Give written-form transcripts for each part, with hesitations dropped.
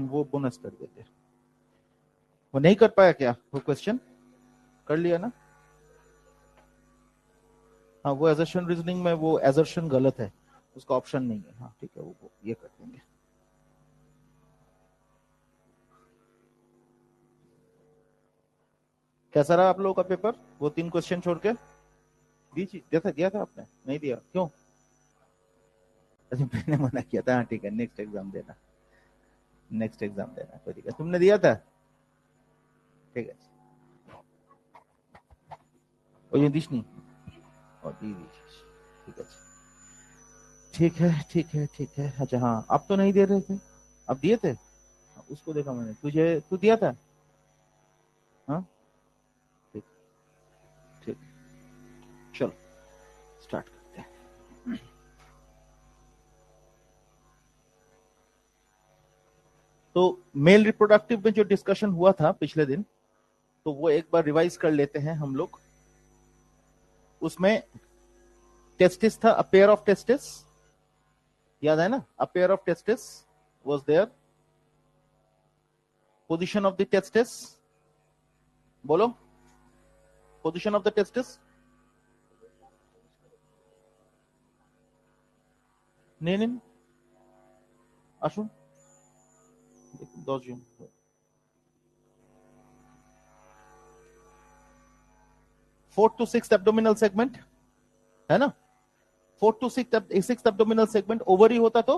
वो बोनस कर देते। वो नहीं कर पाया क्या वो क्वेश्चन? कर लिया ना? हाँ, वो एजर्शन रीजनिंग में वो एजर्शन गलत है, उसका ऑप्शन नहीं है। हाँ ठीक है, वो ये कर देंगे। कैसा रहा आप लोगों का पेपर? वो 3 क्वेश्चन छोड़ के दिया था आपने? नहीं दिया क्यों? अच्छा, मैंने मना किया था। हाँ ठीक है, नेक्स्ट एग्जाम देना, नेक्स्ट एग्जाम देना, कोई दिक्कत। तुमने दिया था? ठीक है। और ये दिश नहीं और दी ठीक है, ठीक है, ठीक है, ठीक है। अच्छा हाँ, अब तो नहीं दे रहे थे, अब दिए थे। उसको देखा मैंने, तू दिया था? हाँ ठीक, ठीक, चलो स्टार्ट करते हैं। तो मेल रिप्रोडक्टिव में जो डिस्कशन हुआ था पिछले दिन, तो वो एक बार रिवाइज कर लेते हैं हम लोग। उसमें टेस्टिस था, अ पेयर ऑफ टेस्टिस, याद है ना? A pair of testis was there. Position of the testis, बोलो, पोजीशन ऑफ द टेस्टिस। नहीं नहीं, আসুন, 10 जून। 4th to 6th abdominal segment है ना? 4th to 6th abdominal segment. Ovary होता तो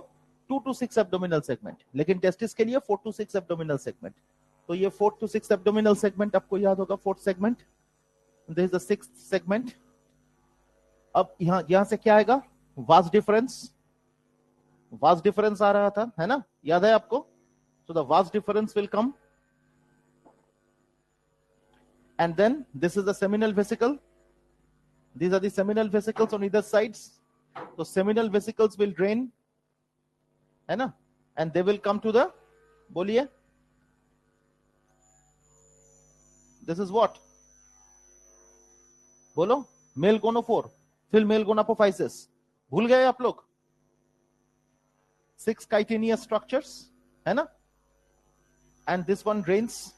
2 to 6 एब्डोमिनल सेगमेंट, लेकिन टेस्टिस के लिए 4 to 6 एब्डोमिनल सेगमेंट। तो ये 4th to 6th abdominal segment आपको याद होगा, 4th segment, this is the 6th segment. अब यहां से क्या आएगा? वास्ट डिफरेंस, वास्ट डिफरेंस आ रहा था, है ना? याद है आपको? So the vast difference will come, and then this is the seminal vesicle. These are the seminal vesicles on either sides. So seminal vesicles will drain, है ना? And they will come to the, बोलिए, this is what? बोलो, mail गोनोफोर, फिर mail गोनापोफाइसिस। भूल गए आप लोग? 6 chitinous structures, है ना? And this one drains,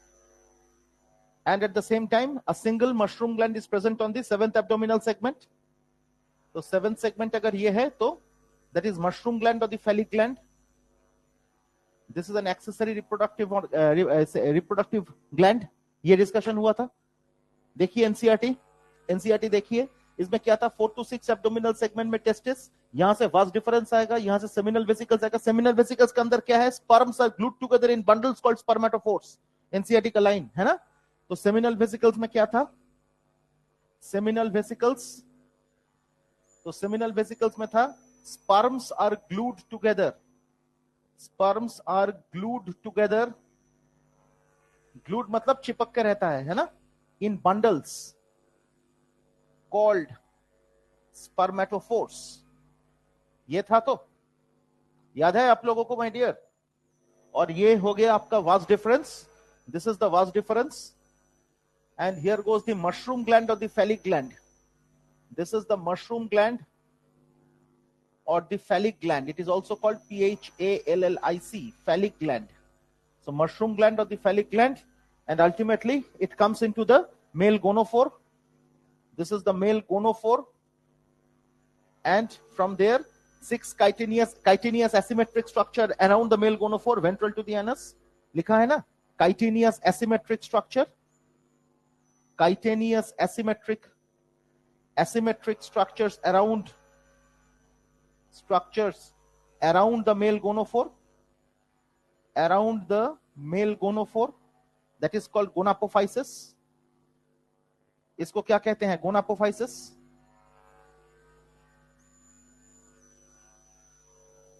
and at the same time a single mushroom gland is present on the 7th abdominal segment. तो 7th segment अगर ये है तो that is mushroom gland or the phallic gland. This is an accessory reproductive gland. ये discussion हुआ था, देखिए NCERT देखिए। इसमें क्या था? 4 to 6 एब्डोमिनल सेगमेंट में टेस्टिस, यहां से वास्ट डिफरेंस आएगा, यहां से सेमिनल वेसिकल्स आएगा। सेमिनल वेसिकल्स के अंदर क्या है? Sperms are glued together in bundles called spermatophores. NCERT का लाइन है ना? तो सेमिनल वेसिकल्स में क्या था? सेमिनल वेसिकल्स, तो सेमिनल वेसिकल्स में था sperms are glued together, sperms are glued together, glued मतलब चिपक के रहता है ना? In bundles called spermatophores. ये था, तो याद है आप लोगों को माय डियर? और ये हो गया आपका vast difference, this is the vast difference. And here goes the mushroom gland और the phallic gland. This is the mushroom gland or the phallic gland. It is also called PHALLIC, phallic gland. So mushroom gland or the phallic gland, and ultimately it comes into the male gonophore. This is the male gonophore, and from there 6 chitinous asymmetric structure around the male gonophore, ventral to the anus. लिखा है ना? chitinous asymmetric structure, chitinous asymmetric structures around the male gonophore, around the male gonophore, that is called gonapophysis. इसको क्या कहते हैं? gonapophysis.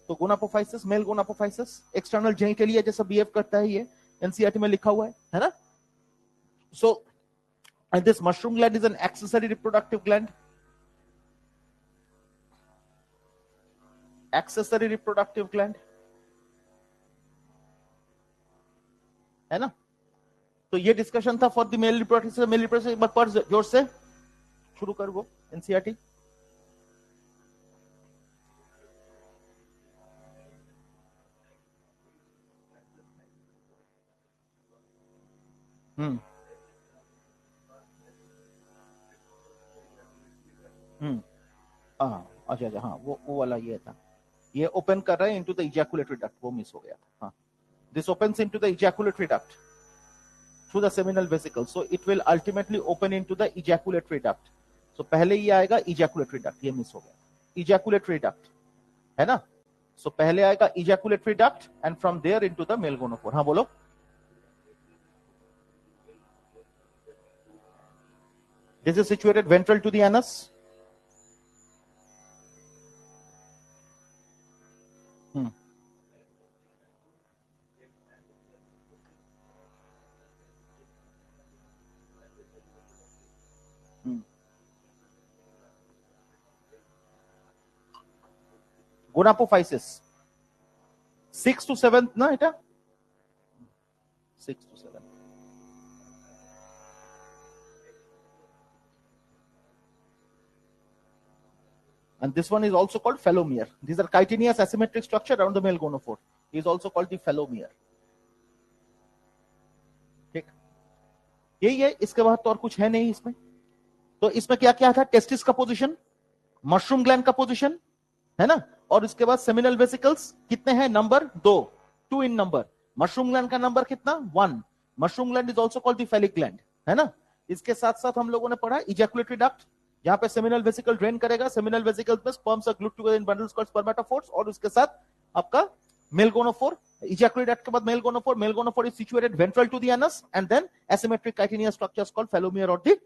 तो gonapophysis, male gonapophysis external genitalia जैसा behave करता है, ये एनसीईआरटी में लिखा हुआ है ना? सो and this mushroom gland is an accessory reproductive gland, accessory reproductive gland, है ना? तो ये डिस्कशन था for the male reproductive. Male reproductive एक बार पढ़ जोर से, शुरू कर वो एनसीईआरटी। हम्म हम्म हाँ अच्छा अच्छा, हाँ वो वाला ये था, ये ओपन कर रहे हैं इनटू द इजैकुलेटरी डक्ट, वो मिस हो गया था। हाँ, this opens into the ejaculatory duct through the seminal vesicle, so it will ultimately open into the ejaculatory duct. So पहले ये आएगा ejaculatory duct, ये मिस हो गया, ejaculatory duct है ना। So पहले आएगा ejaculatory duct and from there into the male gonopore. हाँ बोलो। This is situated ventral to the anus. Gonapophysis 6 to 7th না এটা 6 to 7, and this one is also called phelomere. These are chitinous asymmetric structure around the male gonophore, is also called the phelomere. ठीक, यही है, इसके बाद तो और कुछ है नहीं इसमें। तो इसमें क्या क्या था, टेस्टिस का पोजीशन, मशरूम ग्लैंड का पोजीशन है ना, और इसके बाद सेमिनल वेसिकल्स कितने हैं, number 2, 2 in number. Mushroom gland का नंबर कितना, 1। Mushroom gland is also called the phallic gland, है ना। इसके साथ साथ हम लोगों ने पढ़ा इजैकुलेटरी डक्ट, जहां पे सेमिनल वेसिकल ड्रेन करेगा, सेमिनल वेसिकल्स में sperms are glued together in bundles called spermatophores, और उसके साथ आपका मेल गोनोफोर, इजैकुलेट डक्ट के बाद male gonophore is situated ventral to the anus, and then asymmetric chitinous structures called phallomere और the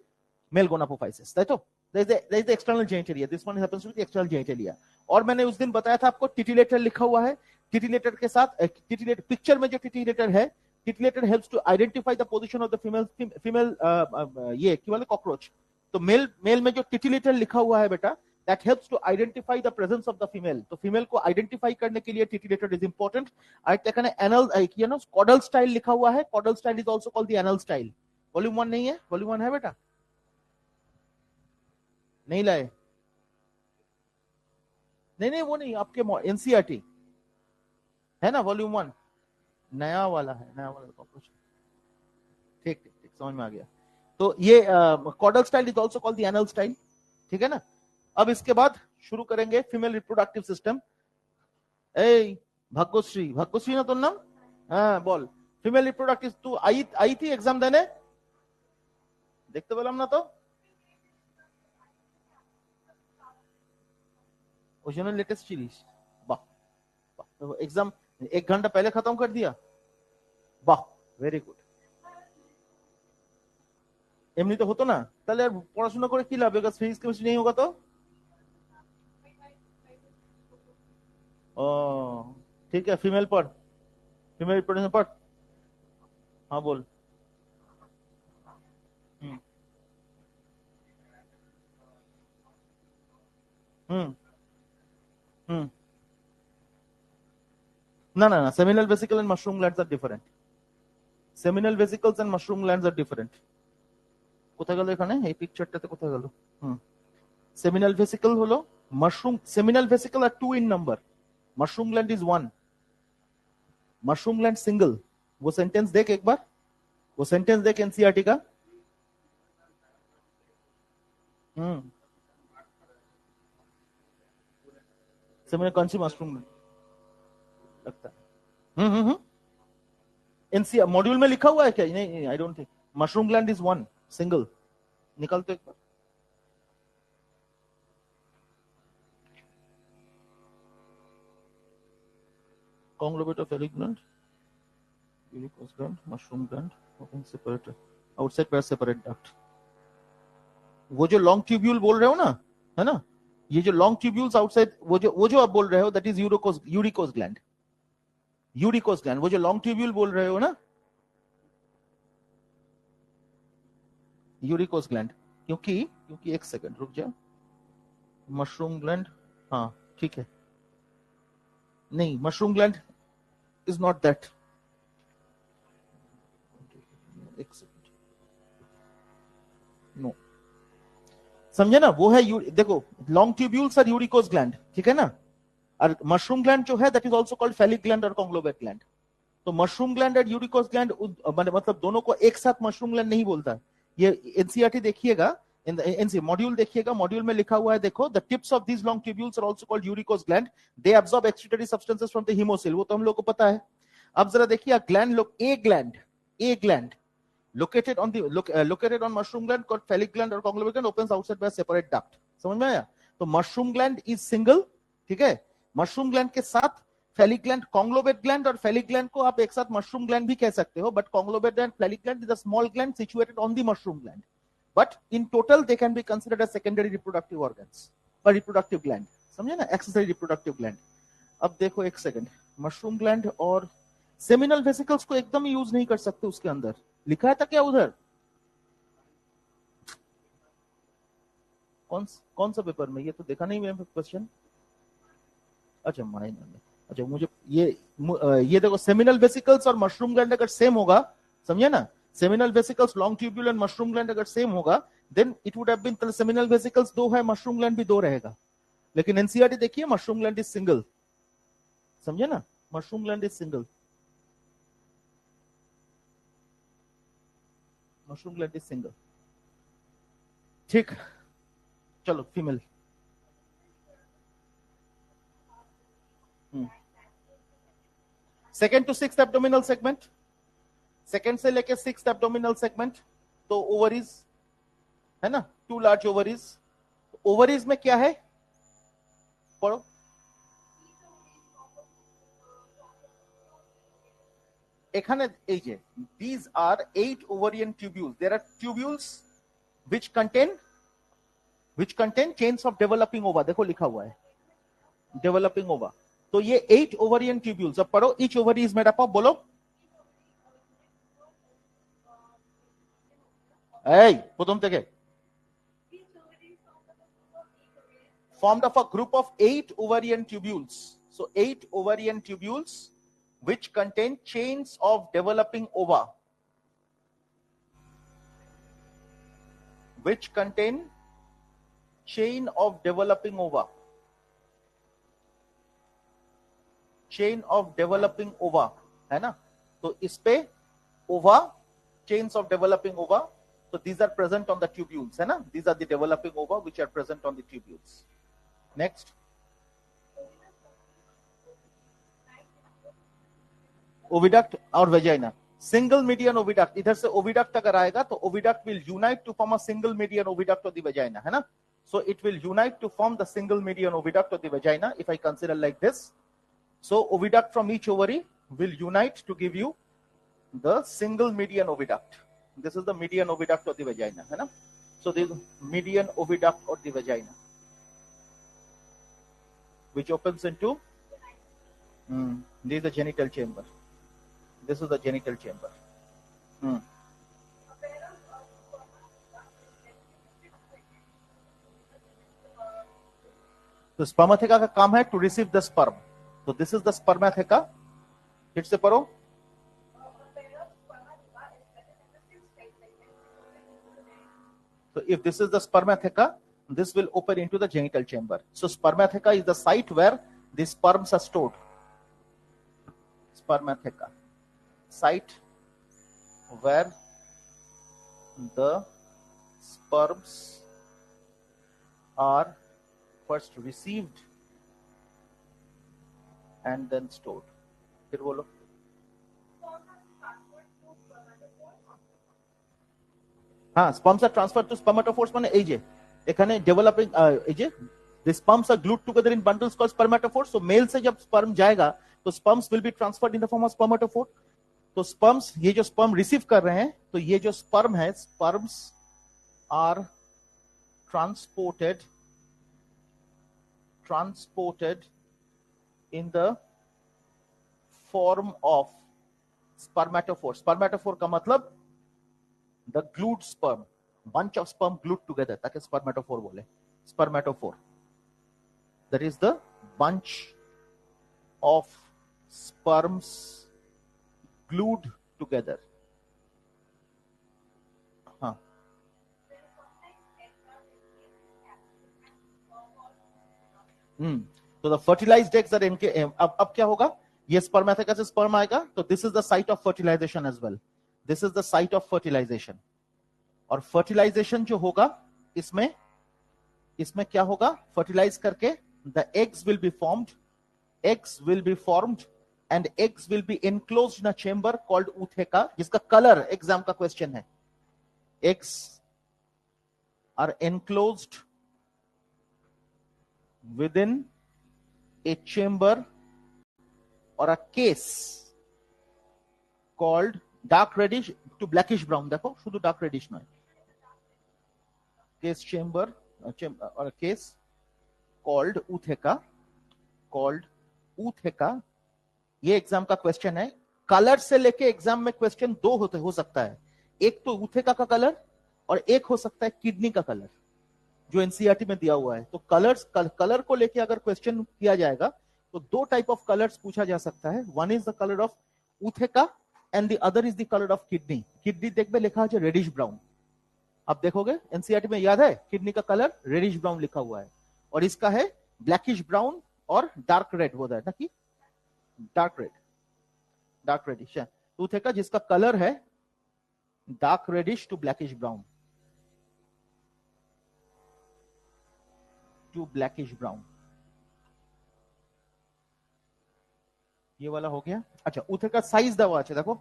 male gonapophysis, right. तो there is the external genitalia, this one happens to be the external genitalia। और मैंने उस दिन बताया था आपको टिटिलेटर लिखा हुआ है, टिटिलेटर के साथ टिटिलेटर पिक्चर में जो टिटिलेटर है, titillator helps to identify the position of the female ये क्या बोले कॉकरोच। तो मेल में जो टिटिलेटर लिखा हुआ है बेटा, that helps to identify the presence of the female। तो फीमेल को आइडेंटिफाई करने के लिए titillator is important. Anal you know caudal style लिखा हुआ है, caudal style is also called the anal style। Volume 1 नहीं है, वॉल्यूम 1 है बेटा, नहीं लाए, नहीं वो नहीं, आपके एनसीईआरटी है ना, वॉल्यूम 1 नया वाला है, नया वाला कॉकरोच। ठीक ठीक ठीक, समझ में आ गया। तो ये caudal style is also called the anal style, ठीक है ना। अब इसके बाद शुरू करेंगे फीमेल रिप्रोडक्टिव सिस्टम। ए भाग्यश्री ना तो नाम, हाँ बोल, फीमेल रिप्रोडक्टिव तू आई थी एग्जाम देने, देखते बोला ना, तो ওই জন্য লেটেস্ট ছিলিস, বাহ বাহ, এক্সাম 1 ঘন্টা पहले खत्म कर दिया, বাহ ভেরি গুড। এমনি তো হতো না, তাহলে আর পড়াশোনা করে কি লাভ, বিকজ ফিজিক্স কেমিস্ট্রি नहीं होगा तो। ओ ठीक है, फीमेल पढ़, फीमेल रिप्रोडक्शन पढ़, हाँ बोल। हम्म हम्म हम्म ना, seminal vesicle and mushroom glands are different। seminal vesicles and mushroom glands are different। কোথায় গেল এখানে এই পিকচারটাতে, কোথায় গেল, সেমিনাল ভেসিকল হলো মাশরুম, সেমিনাল ভেসিকল আর 2 in number, mushroom gland is 1, mushroom gland single. वो सेंटेंस देख एक बार, वो सेंटेंस देख एनसीईआरटी का। सेमिनल कौन सी मशरूम लगता है, एनसीईआर मॉड्यूल में लिखा हुआ है क्या, नहीं I don't think. Mushroom gland is 1 single, निकल तो एक बार। Conglobate of Ehrlich gland, Uricose gland, mushroom gland, open separator, outside pair separate duct। वो जो लॉन्ग ट्यूब्यूल बोल रहे हो ना, है ना, ये जो लॉन्ग ट्यूब्यूल्स आउटसाइड, वो जो आप बोल रहे हो, दैट इज यूरिकोस ग्लैंड, यूरिकोस ग्लैंड, वो जो लॉन्ग ट्यूब्यूल बोल रहे हो ना, यूरिकोस ग्लैंड। क्योंकि एक सेकंड रुक जा, मशरूम ग्लैंड, हाँ ठीक है, नहीं mushroom gland is not that, एक सेकंड, नो समझे ना, वो है देखो लॉन्ग ट्यूब्यूल्स और यूरिकोस ग्लैंड, ठीक है ना। और मशरूम ग्लैंड जो है that is also called phallic gland और कॉन्ग्लोबेट ग्लैंड। तो मशरूम ग्लैंड और यूरिकोस ग्लैंड मतलब दोनों को एक साथ मशरूम ग्लैंड नहीं बोलता। ये एनसीईआरटी देखिएगा, एनसी मॉड्यूल देखिएगा, मॉड्यूल में लिखा हुआ है, देखो, the tips of these long tubules are also called uricose gland, they absorb excretory substances from the haemocoel, वो तो हम लोग को पता है। अब जरा देखिए gland, A gland located on mushroom gland called phallic gland or conglobate gland opens outside by a separate duct। समझ में आया? तो मशरूम ग्लैंड इज सिंगल, ठीक है। मशरूम ग्लैंड के साथ फैलिक ग्लैंड, कॉन्ग्लोबेट ग्लैंड और फैलिक ग्लैंड को आप एक साथ मशरूम ग्लैंड भी कह सकते हो, but conglobate and phallic gland is a small gland situated on the mushroom gland, but in total they can be considered as secondary reproductive organs और रिप्रोडक्टिव ग्लैंड, समझे ना, एक्सेसरी रिप्रोडक्टिव ग्लैंड। अब देखो एक सेकंड, मशरूम ग्लैंड और seminal vesicles को एकदम use नहीं कर सकते, उसके अंदर लिखा था क्या उधर? कौन सा पेपर में? ये तो देखा नहीं मैंने क्वेश्चन। अच्छा माइनर में, अच्छा मुझे ये देखो, सेमिनल वेसिकल्स और मशरूम ग्लैंड अगर सेम होगा, समझे ना, seminal vesicles long tubule and mushroom gland अगर सेम होगा, then it would have been, seminal vesicles दो है, मशरूम ग्लैंड भी दो रहेगा। लेकिन एनसीईआरटी देखिए, मशरूम ग्लैंड इज सिंगल, समझे ना, mushroom gland is single, mushroom gland is single, ठीक। चलो female, second to sixth abdominal segment, second से लेके सिक्स्थ एब्डोमिनल सेगमेंट, तो ओवरीज है ना, टू लार्ज ओवरीज। ओवरीज में क्या है, पढ़ो। এখানে এই যে these are 8 ovarian tubules, there are tubules which contain chains of developing ova, देखो लिखा हुआ है developing ova, तो ये 8 ovarian tubules। अब पढ़ो, each ovary is made up of, बोलो, প্রথম থেকে, formed of a group of 8 ovarian tubules, so 8 ovarian tubules which contain chains of developing ova, which contain chain of developing ova, chain of developing ova, है ना। तो इस पे ova, chains of developing ova, so these are present on the tubules, है ना, these are the developing ova which are present on the tubules। next, oviduct और vagina, single median oviduct, इधर से ओविडक्ट अगर आएगा तो oviduct will unite to form a single median oviduct of the vagina, है ना। So it will unite to form the single median oviduct of the vagina, if I consider like this। So oviduct from each ovary will unite to give you the single median oviduct, this is the median oviduct of the vagina, है ना। So this median oviduct of the vagina which opens into this is the genital chamber, this is the genital chamber। तो स्पर्मेथेका का काम है to receive the sperm, तो this is the स्पर्मेथेका, फिर से पढ़ो। So if this is the spermatheca, this will open into the genital chamber। So spermatheca is the site where the sperms are stored, spermatheca, site where the sperms are first received and then stored। फिर बोलो, हाँ, sperms are transferred to spermatophores, মানে এই যে এখানে developing এই যে the sperms are glued together in bundles called spermatophores। so male से जब sperm जाएगा तो sperms will be transferred in the form of spermatophore। तो sperms, ये जो sperm receive कर रहे हैं, तो ये जो sperm है, sperms are transported in the form of spermatophore। spermatophore का मतलब the glued sperm, bunch of sperm glued together, ताकि spermatophore बोले, spermatophore, that is the bunch of sperms glued together। हाँ, तो the fertilized eggs are इनके, अब क्या होगा, ये स्पर्मेथिका से स्पर्म आएगा, तो this is the site of fertilization as well, this is the site of fertilization. और फर्टिलाइजेशन जो होगा इसमें क्या होगा, फर्टिलाइज करके the eggs will be formed, eggs will be formed and eggs will be enclosed in a chamber called ootheca, जिसका colour exam का question है। eggs are enclosed within a chamber or a case called dark reddish to blackish brown, देखो शुद्ध dark reddish नॉय, case chamber or a case called ootheca, ये exam का question है। Colour से लेके एग्जाम में क्वेश्चन दो हो सकता है, एक तो ऊथेका का कलर और एक हो सकता है किडनी का कलर जो एनसीईआरटी में दिया हुआ है। तो कलर को लेके अगर क्वेश्चन किया जाएगा तो दो टाइप ऑफ कलर्स पूछा जा सकता है, one is the colour of ootheca and the other is the colour of kidney. Kidney देख में लिखा है रेडिश ब्राउन, आप देखोगे एनसीईआरटी में याद है किडनी का कलर रेडिश ब्राउन लिखा हुआ है, और इसका है ब्लैकिश ब्राउन और डार्क रेड होता है ना, कि डार्क रेडिश है। ऊथेका जिसका कलर है dark reddish to blackish brown, ये वाला हो गया। अच्छा ऊथेका साइज देवा আছে देखो,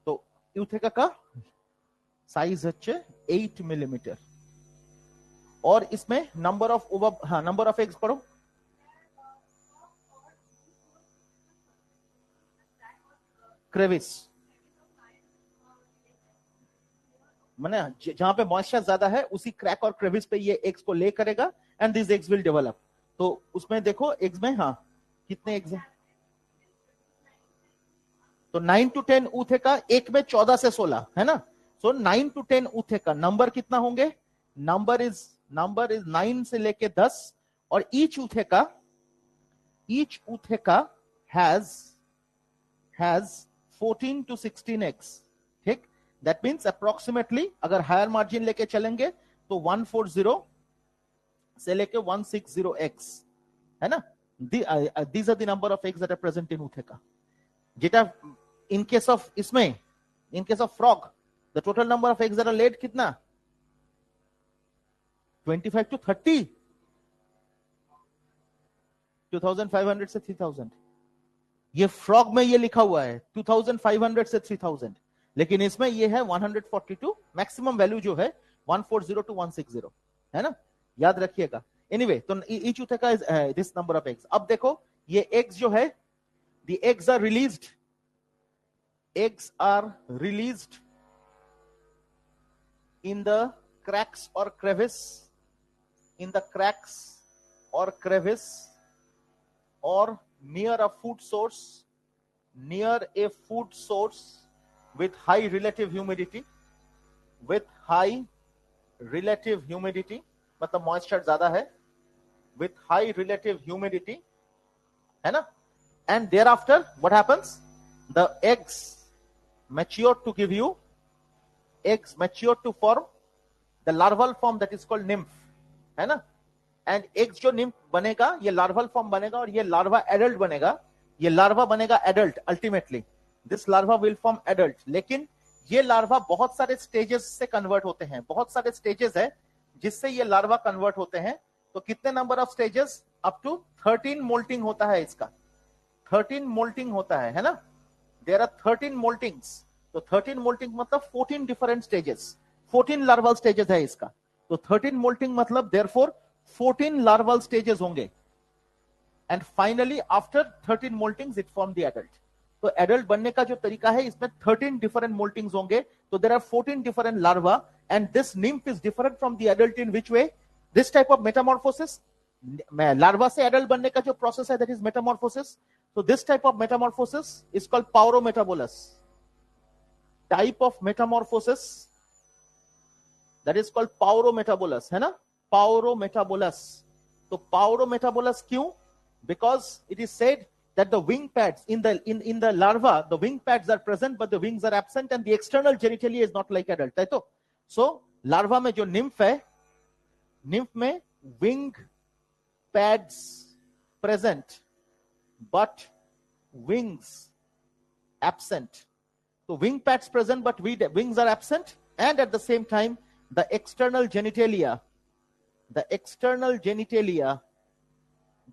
तो ऊथेका का साइज है 8 मिलीमीटर, और इसमें नंबर ऑफ एग्स पढ़ो, क्रेविस माने जहां पे मॉइस्चर ज्यादा है उसी क्रैक और क्रेविस पे ये एग्स को ले करेगा and this eggs will develop. तो उसमें देखो एग्स में कितने एग्स हैं, तो 9 to 10 ऊथेका, एक में 14 से 16 है ना, सो 9 to 10 ऊथेका, नंबर कितना होंगे, नंबर इज 9 से लेके 10, और ईच ऊथेका हैज 14 to 16 eggs, ठीक। दैट मीन्स अप्रोक्सीमेटली अगर हायर मार्जिन लेके चलेंगे तो 140 से लेके 160 eggs है ना। These are the number of eggs that are present in ऊथेका। Zeta in case of frog, the total number of eggs that are laid कितना, 25 to 30, 2500 से 3000। ये फ्रॉग में ये लिखा हुआ है 2500 से 3000, लेकिन इसमें ये है 142, मैक्सिमम वैल्यू जो है 140 to 160 है ना, याद रखिएगा। एनीवे तो each ootheca is this number of eggs. अब देखो ये एग्स जो है, the eggs are released in the cracks or crevice, or near a food source with high relative humidity, मतलब मॉइस्चर ज्यादा है, with high relative humidity है ना। and thereafter what happens, the eggs mature to form the larval form that is called nymph है ना। And eggs जो nymph बनेगा ये लार्वल फॉर्म बनेगा, और ये लार्वा एडल्ट बनेगा, ये लार्वा बनेगा adult. Ultimately this larva will form adult, लेकिन ये लार्वा बहुत सारे स्टेजेस से कन्वर्ट होते हैं, बहुत सारे स्टेजेस है जिससे ये लार्वा कन्वर्ट होते हैं। तो कितने number of stages, up to 13 moulting होता है इसका, 13 मोल्टिंग होता है ना। देयर आर 13 मोल्टिंग्स, तो 13 मोल्टिंग मतलब 14 डिफरेंट स्टेजेस, 14 लार्वल स्टेजेस है इसका। तो 13 मोल्टिंग मतलब देयरफॉर 14 लार्वल स्टेजेस होंगे, and finally after 13 moultings it form the adult. तो एडल्ट बनने का जो तरीका है इसमें 13 डिफरेंट मोल्टिंग्स होंगे, तो there are 14 different larva, and this nymph is different from the adult in which way, this type of metamorphosis, larva से एडल्ट बनने का जो प्रोसेस है that is metamorphosis. So this type of metamorphosis is called paurometabolic. Type of metamorphosis that is called paurometabolic है ना, paurometabolic। तो paurometabolic क्यों? Because it is said that the wing pads in the larva, the wing pads are present but the wings are absent, and the external genitalia is not like adult है। तो so larva में जो nymph है, nymph में wing pads present but wings absent. So wing pads present, but wings are absent. And at the same time, the external genitalia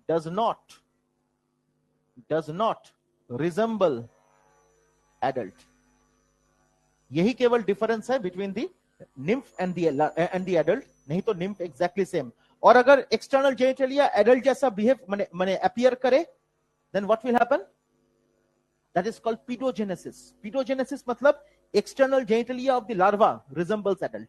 does not resemble adult. यही केवल difference है between the nymph and the adult, नहीं तो nymph exactly same. और अगर external genitalia adult जैसा behave माने appear करे, then what will happen? That is called pedogenesis. Pedogenesis मतलब external genitalia of the larva resembles adult.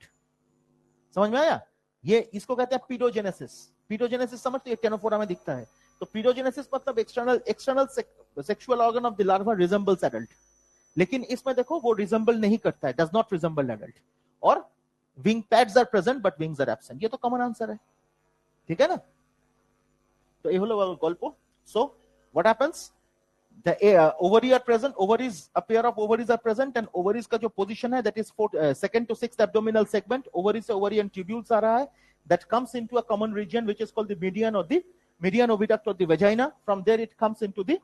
समझ में आया? ये इसको कहते हैं pedogenesis. Pedogenesis समझते हैं, टेनोफोरा में दिखता है. तो pedogenesis मतलब external sexual organ of the larva resembles adult. लेकिन इसमें देखो वो resemble नहीं करता है, does not resemble adult. और wing pads are present but wings are absent. ये तो common answer है. ठीक है ना? तो ये hello Gulp. So what happens? The ovary are present, ovaries, a pair of ovaries are present, and ovaries का जो position है, that is second to sixth abdominal segment. Ovary से ovarian tubules आ रहा है, that comes into a common region which is called the median oviduct or the vagina. From there it comes into the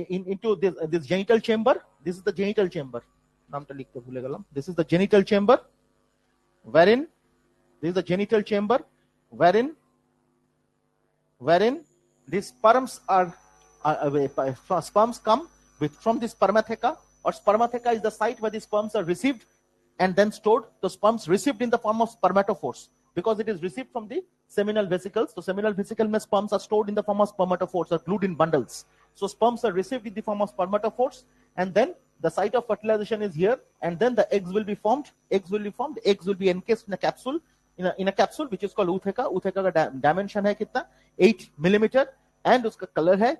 into this genital chamber. This is the genital chamber. नाम तो लिखते भूले गलम. This is the genital chamber, wherein this is the genital chamber, wherein the sperms are sperms come from the spermatheca, or spermatheca is the site where the sperms are received and then stored. The sperms received in the form of spermatophores because it is received from the seminal vesicles. So seminal vesicle में sperms are stored in the form of spermatophores, are glued in bundles. So sperms are received in the form of spermatophores, and then the site of fertilization is here, and then the eggs will be formed. Eggs will be encased in a capsule, in a capsule which is called ootheca. ootheca का dimension है कितना? 8 millimeter. And उसका colour है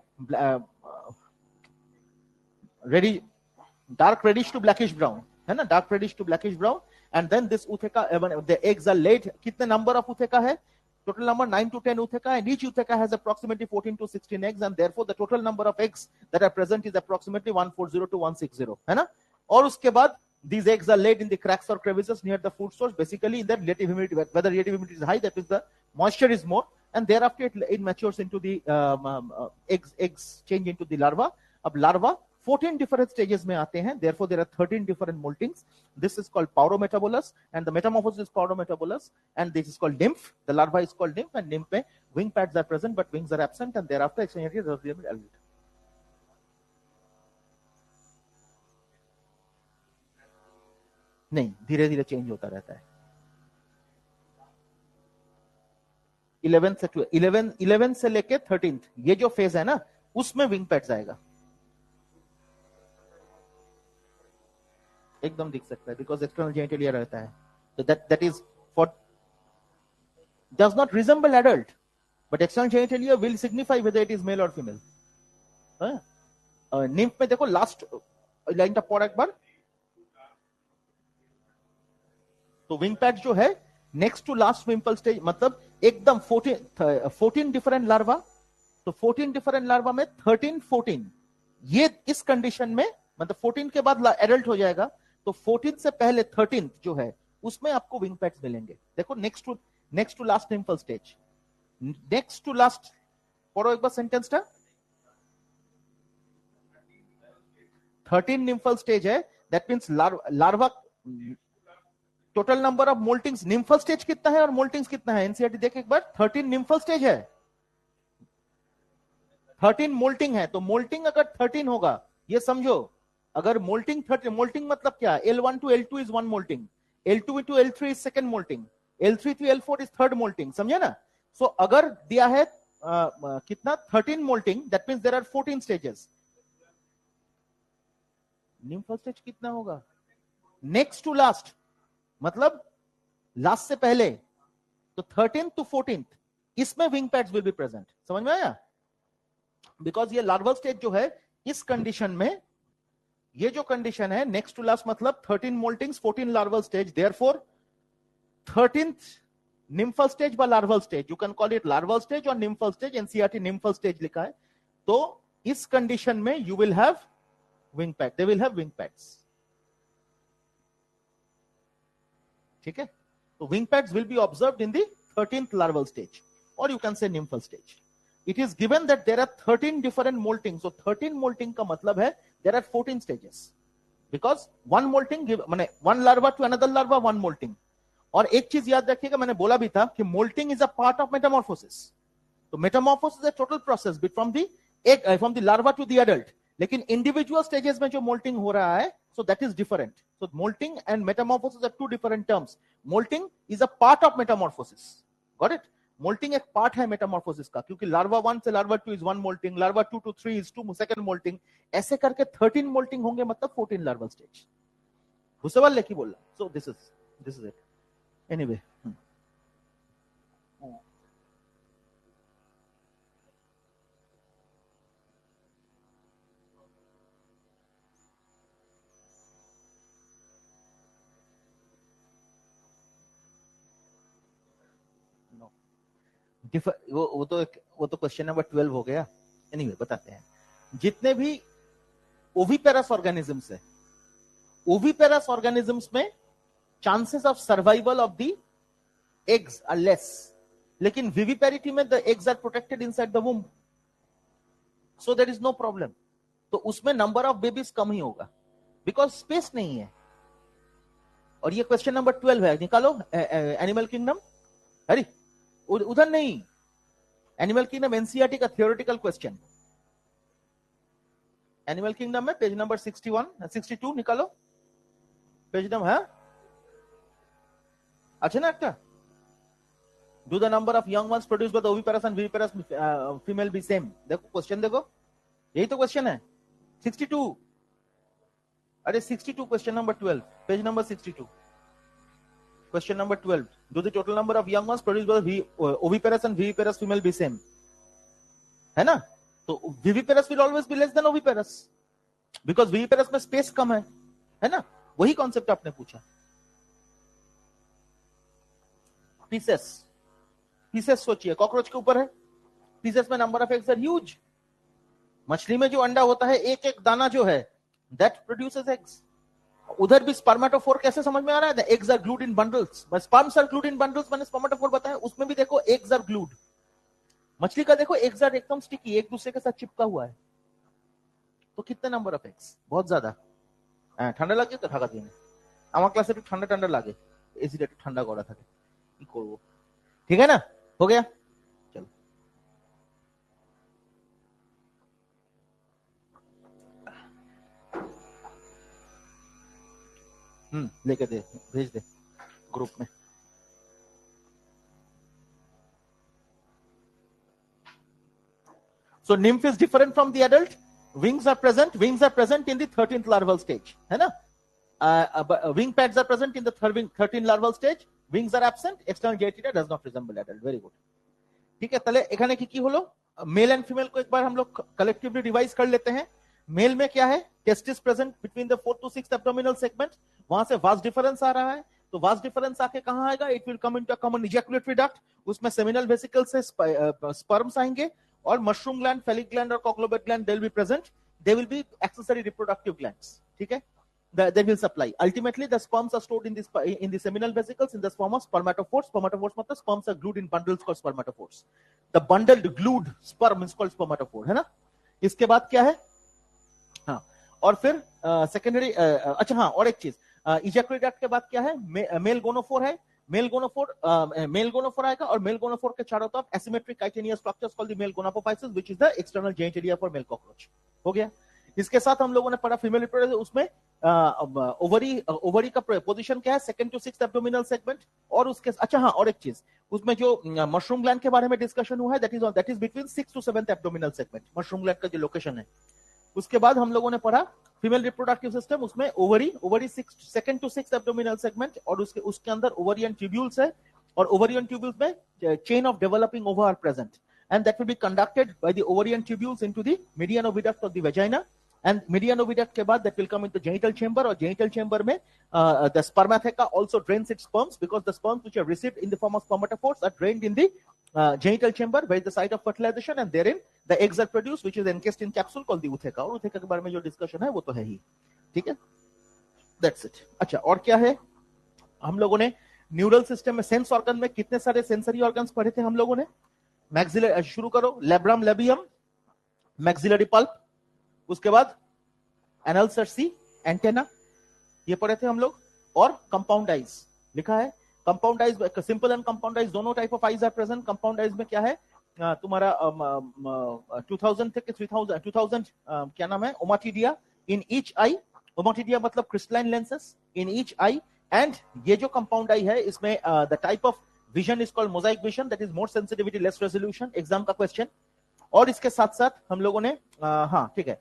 dark reddish to blackish brown, है ना? Dark reddish to blackish brown. And then this ootheca, the eggs are laid. कितने number of ootheca है? Total number 9 to 10 ootheca, and each ootheca has approximately 14 to 16 eggs, and therefore the total number of eggs that are present is approximately 140 to 160, है ना? और उसके बाद these eggs are laid in the cracks or crevices near the food source, basically in the relative humidity. Whether relative humidity is high, that is the moisture is more, and thereafter it matures into the eggs change into the larva. अब larva 14 different stages में आते हैं, therefore there are 13 different moltings. This is called paurometabolus, and the metamorphosis is paurometabolus, and this is called nymph. The larva is called nymph, and nymph में wing pads are present but wings are absent, and thereafter externality is adult. नहीं, धीरे धीरे change होता रहता है. 11 से लेके 13th ये जो फेज है ना, उसमें विंग पैड्स आएगा. एकदम दिख सकता है बिकॉज एक्सटर्नल जेनिटलिया रहता है. तो that is for does not resemble adult, but external genitalia will signify whether it is male or female. nymph में देखो लास्ट लाइन पर एक बार. तो विंग पैड जो है next to last nymphal stage, मतलब एकदम 14 डिफरेंट लार्वा. तो 14 डिफरेंट लार्वा में 13-14 ये इस कंडीशन में, मतलब 14 के बाद एडल्ट हो जाएगा. तो 14 से पहले 13th जो है उसमें आपको विंग पैड्स मिलेंगे. देखो next to last nymphal stage, next to last. पढ़ो एक बार सेंटेंस था. 13 निम्फल स्टेज है, that means larva. Total number of moultings nymphal stage कितना है और मोल्टिंग्स कितना है? एनसीईआरटी देख एक बार. 13 निम्फल स्टेज है, 13 मोल्टिंग है. तो मोल्टिंग अगर 13 होगा, ये समझो, अगर मोल्टिंग 13, मोल्टिंग मतलब क्या? L1 to L2 is 1 molting, L2 to L3 is second molting, L3 to L4 is third molting. समझे ना? सो अगर दिया है कितना 13 molting, that means there are 14 stages. Nymphal stage कितना होगा? नेक्स्ट टू लास्ट मतलब लास्ट से पहले. तो 13th to 14th इसमें wing pads will be present. समझ में आया? बिकॉज ये लार्वल स्टेज जो है इस कंडीशन में, ये जो कंडीशन है नेक्स्ट टू लास्ट मतलब 13 moultings 14 larval stage, therefore 13th nymphal stage व larval stage. You can call it larval stage और nymphal stage. NCERT nymphal stage लिखा है. तो इस कंडीशन में you will have wing pad, they will have wing pads. ठीक है? तो wing pads will be observed in the 13th larval stage, और you can say nymphal stage. it is given that there are 13 different molting. So 13 molting का मतलब है there are 14 stages, because one molting give माने one larva to another larva, one molting. और एक चीज याद रखिएगा, मैंने बोला भी था कि molting is a part of metamorphosis. तो metamorphosis is a total process from the egg, from the larva to the adult. लेकिन individual stages में जो molting हो रहा है, so that is different. So molting and metamorphosis are two different terms. Molting is a part of metamorphosis. Got it? Molting एक part है metamorphosis का, क्योंकि larva 1 से larva 2 is one molting, larva 2 to 3 is 2 second molting. ऐसे करके 13 molting होंगे, मतलब 14 larval stage. भूसेवाल लेके बोल रहा. So this is it. Anyway. वो तो क्वेश्चन नंबर 12 हो गया. एनीवे बताते हैं. जितने भी ओविपेरस ऑर्गेनिजम्स है, ओविपेरस ऑर्गेनिजम्स में chances of survival of the eggs are less, लेकिन विविपेरिटी में the eggs are protected inside the womb, so there is no problem. तो उसमें नंबर ऑफ बेबीज कम ही होगा, बिकॉज स्पेस नहीं है. और ये क्वेश्चन नंबर 12 है, निकालो. Animal kingdom. अरे उधर नहीं, एनिमल किंगडम एनसीईआरटी का थियोरेटिकल क्वेश्चन. एनिमल किंगडम में पेज नंबर 61 62 निकालो. पेज नंबर है अच्छा ना একটা. Do the number of young ones produced by the oviparous and viviparous female be same? देखो क्वेश्चन देखो, यही तो क्वेश्चन है. 62. अरे 62 question number 12 page number 62. Question number 12. Do the total number of young ones produced by the oviparous and viviparous female be same? है ना? तो viviparous will always be less than oviparous, because viviparous में space कम है ना? वही concept आपने पूछा. Pieces सोचिए, कॉकरोच के ऊपर है. पीसेस में number of eggs are huge. मछली में जो अंडा होता है, एक एक दाना जो है, दैट प्रोड्यूसेस एग्स. उधर भी स्पर्मेटोफोर कैसे समझ में आ रहा है? Eggs are glued in bundles, sperms are glued in bundles. मैंने स्पर्मेटोफोर बताया, उसमें भी देखो एग्स आर ग्लूड. मछली का देखो एग्स आर एकदम स्टिकी, एक दूसरे के साथ चिपका हुआ है. तो कितने नंबर ऑफ एग्स? बहुत ज्यादा. ঠান্ডা লাগে তো ঢাকা দিয়ে আমার ক্লাসে একটু ঠান্ডা ঠান্ডা লাগে, এসিটা একটু ঠান্ডা করা থাকে, কি করব. ঠিক है ना? हो गया. चलो लेके दे, भेज दे ग्रुप में. So nymph is different from the adult. Wings are present in the 13th larval stage, है ना? Wing pads are present in the 13th larval stage. Wings are absent. External genitalia does not resemble adult. Very good. ठीक है, तले এখানে কি হলো? Male and female को एक बार हम लोग कलेक्टिवली रिवाइज कर लेते हैं. मेल में क्या है? Testis present between the 4th to 6th abdominal segment. वहां से वास्ट डिफरेंस आ रहा है. तो वास्ट डिफरेंस आके कहां आएगा? It will come into a common ejaculatory duct. उसमें सेमिनल वेसिकल से स्पर्म्स आएंगे, और मशरूम ग्लैंड, फेलिक ग्लैंड और conglobate gland, they will be present. They will be accessory reproductive glands. ठीक है, they will supply. Ultimately the sperms are stored in the seminal vesicles in the form of spermatophores. Spermatophores मतलब sperms are glued in bundles called spermatophores. The bundled glued sperm is called spermatophore, है ना? इसके बाद क्या है? हाँ, और फिर सेकेंडरी. अच्छा हाँ, और एक चीज, इजैकुलेट डक्ट के बाद क्या है? मेल गोनोफोर है. मेल गोनोफोर आएगा, और मेल गोनोफोर के चारों तरफ asymmetric chitinous structures called the male gonapophysis, which is the external genitalia for male cockroach. हो गया. इसके साथ हम लोगों ने पढ़ा फीमेल रिप्रोडक्शन. उसमें ओवरी का पोजीशन क्या है? 2nd to 6th abdominal segment. और उसके अच्छा हाँ, और एक चीज, उसमें जो मशरूम ग्लैंड के बारे में डिस्कशन हुआ है, that is between 6th to 7th abdominal segment. Mushroom gland का जो लोकेशन है. उसके बाद हम लोगों ने पढ़ा फीमेल रिप्रोडक्टिव सिस्टम. उसमें ovary 2nd to 6th abdominal segment, और उसके अंदर ओवरियन ट्यूब्यूल्स है, और ओवरियन ट्यूब्यूल्स में chain of developing ova are present, and that will be conducted by the ovarian tubules into the median oviduct of the vagina. And median oviduct के बाद that will come into genital chamber, और genital chamber में the spermatheca also drains its sperms, because the sperms which are received in the form of spermatophores are drained in the genital chamber, where is the site of fertilization, and therein the eggs are produced, which is encased in capsule called the ootheca. और ootheca के बारे में जो discussion है वो तो है ही. ठीक है, that's it. अच्छा, और क्या है? हम लोगों ने न्यूरल सिस्टम में सेंस ऑर्गन में कितने सारे सेंसरी ऑर्गन्स पढ़े थे हम लोगों ने? मैक्सिलरी, शुरू करो, लेब्रम लेबियम, मैक्सिलरी पल्प, उसके बाद एनल सर्सी, एंटेना, ये पढ़े थे हम लोग, और कंपाउंड आइज लिखा है। Compound eyes, simple and compound eyes दोनों type of eyes are present. Compound eyes में क्या है, तुम्हारा 2000 থেকে 2000 क्या नाम है, ओमाटिडिया इन ईच आई। ओमाटिडिया मतलब crystalline lenses in each I. And ये जो कंपाउंड आई है, इसमें the type of vision is called Mosaic vision, that is more sensitivity less resolution, exam का क्वेश्चन। और इसके साथ साथ हम लोगों ने हाँ ठीक है,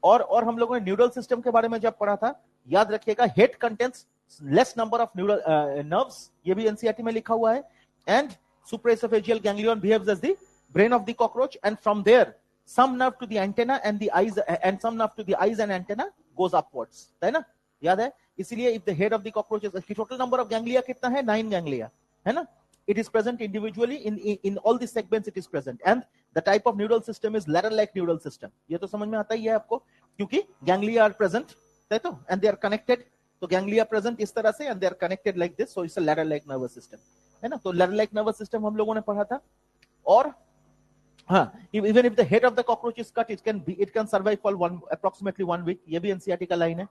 और हम लोगों ने न्यूरल सिस्टम के बारे में जब पढ़ा था, याद रखिएगा, head contents less number of neural nerves, ये भी एनसीईआरटी में लिखा हुआ है। And supraoesophageal ganglion behaves as the brain of the cockroach, and from there some nerve to the antenna and the eyes, and some nerve to the eyes and antenna goes upwards, है ना, याद है। इसीलिए if the head of the cockroach is, total number of ganglia कितना है, 9 ganglia, है ना। It is present individually in all the segments it is present, and the type of neural system is ladder like neural system। ये तो समझ में आता ही है आपको, क्योंकि ganglia are present, है तो, and they are connected, तो ganglia present इस तरह से and they are connected like this, so it's a ladder like nervous system, है ना। तो ladder like nervous system हम लोगों ने पढ़ा था। और हाँ, even if the head of the cockroach is cut, it can survive for approximately 1 week, ये भी एनसीईआरटी का लाइन है।